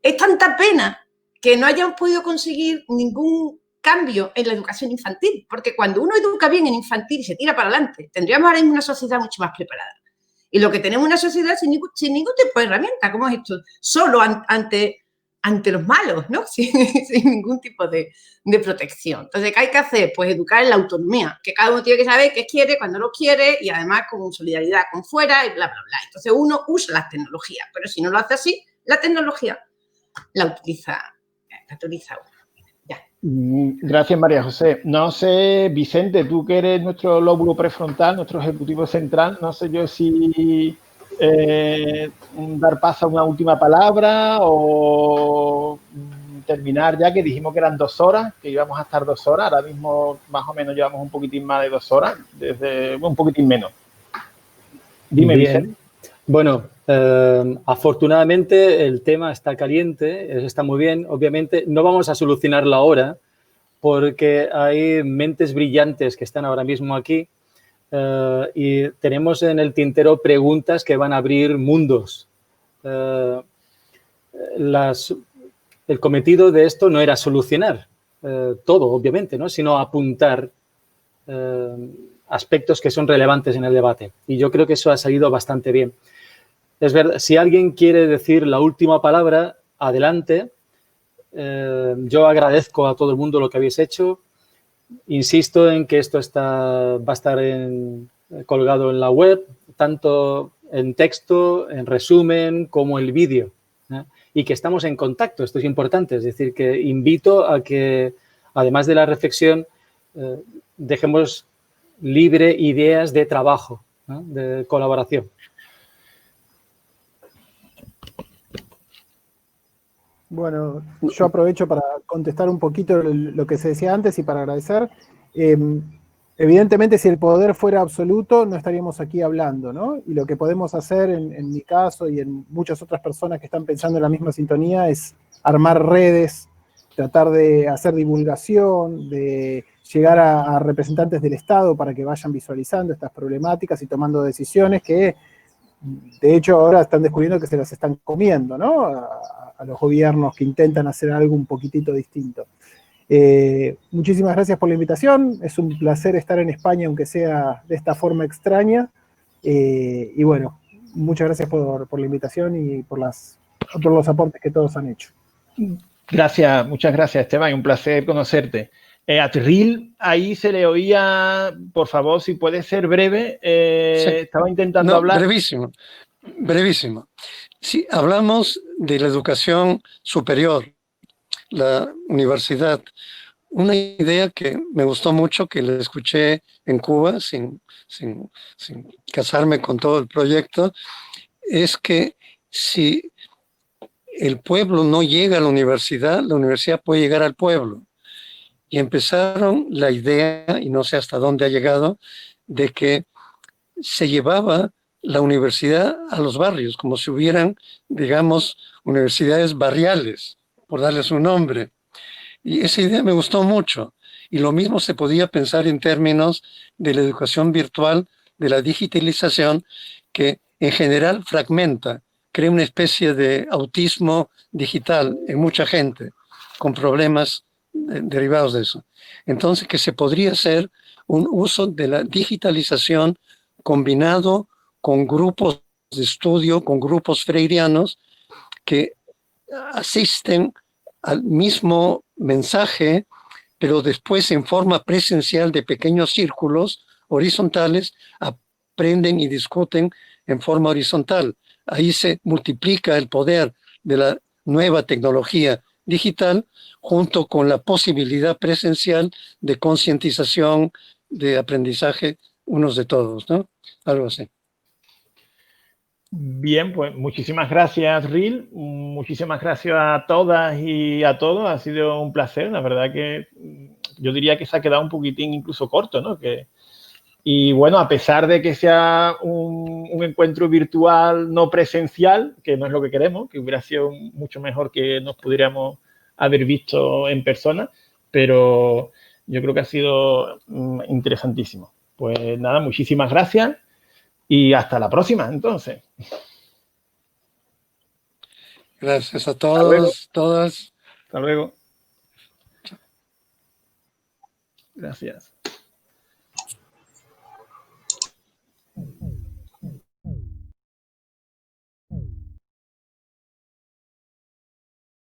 es tanta pena que no hayamos podido conseguir ningún cambio en la educación infantil, porque cuando uno educa bien en infantil y se tira para adelante, tendríamos ahora mismo una sociedad mucho más preparada. Y lo que tenemos es una sociedad sin ningún tipo de herramienta, como es esto, solo ante los malos, ¿no? Sin ningún tipo de protección. Entonces, ¿qué hay que hacer? Pues educar en la autonomía, que cada uno tiene que saber qué quiere, cuándo lo quiere, y además con solidaridad con fuera y bla, bla, bla. Entonces, uno usa las tecnologías, pero si no lo hace así, la tecnología la utiliza uno. Ya. Gracias, María José. No sé, Vicente, tú que eres nuestro lóbulo prefrontal, nuestro ejecutivo central, no sé yo si dar paso a una última palabra o terminar ya, que dijimos que eran 2 horas, que íbamos a estar 2 horas. Ahora mismo más o menos llevamos un poquitín más de 2 horas, un poquitín menos. Dime, Bien. Vicente. Bueno, afortunadamente el tema está caliente, eso está muy bien. Obviamente no vamos a solucionarlo ahora porque hay mentes brillantes que están ahora mismo aquí y tenemos en el tintero preguntas que van a abrir mundos. El cometido de esto no era solucionar todo, obviamente, ¿no? Sino apuntar aspectos que son relevantes en el debate. Y yo creo que eso ha salido bastante bien. Es verdad, si alguien quiere decir la última palabra, adelante. Yo agradezco a todo el mundo lo que habéis hecho. Insisto en que esto va a estar colgado en la web, tanto en texto, en resumen, como el vídeo. Y que estamos en contacto, esto es importante. Es decir, que invito a que, además de la reflexión, dejemos libre ideas de trabajo, ¿no? De colaboración. Bueno, yo aprovecho para contestar un poquito lo que se decía antes y para agradecer. Evidentemente, si el poder fuera absoluto, no estaríamos aquí hablando, ¿no? Y lo que podemos hacer, en mi caso y en muchas otras personas que están pensando en la misma sintonía, es armar redes, tratar de hacer divulgación, de llegar a representantes del Estado para que vayan visualizando estas problemáticas y tomando decisiones que, de hecho, ahora están descubriendo que se las están comiendo, ¿no? A los gobiernos que intentan hacer algo un poquitito distinto. Muchísimas gracias por la invitación. Es un placer estar en España, aunque sea de esta forma extraña. Y bueno, muchas gracias por la invitación y por los aportes que todos han hecho. Gracias, muchas gracias, Esteban. Un placer conocerte. A Tyrrell, ahí se le oía, por favor, si puede ser breve. Sí. Estaba intentando hablar. Brevísimo. Sí, hablamos de la educación superior, la universidad. Una idea que me gustó mucho, que la escuché en Cuba, sin casarme con todo el proyecto, es que si el pueblo no llega a la universidad puede llegar al pueblo. Y empezaron la idea, y no sé hasta dónde ha llegado, de que se llevaba la universidad a los barrios, como si hubieran, digamos, universidades barriales, por darles un nombre. Y esa idea me gustó mucho. Y lo mismo se podía pensar en términos de la educación virtual, de la digitalización, que en general fragmenta, crea una especie de autismo digital en mucha gente, con problemas derivados de eso. Entonces, que se podría hacer un uso de la digitalización combinado con grupos de estudio, con grupos freirianos que asisten al mismo mensaje, pero después en forma presencial de pequeños círculos horizontales, aprenden y discuten en forma horizontal. Ahí se multiplica el poder de la nueva tecnología digital junto con la posibilidad presencial de concientización, de aprendizaje unos de todos, ¿no? Algo así. Bien, pues muchísimas gracias, Ril. Muchísimas gracias a todas y a todos. Ha sido un placer. La verdad que yo diría que se ha quedado un poquitín incluso corto, ¿no? Y bueno, a pesar de que sea un encuentro virtual no presencial, que no es lo que queremos, que hubiera sido mucho mejor que nos pudiéramos haber visto en persona, pero yo creo que ha sido interesantísimo. Pues nada, muchísimas gracias y hasta la próxima, entonces. Gracias a todos, todas. Hasta luego. Gracias.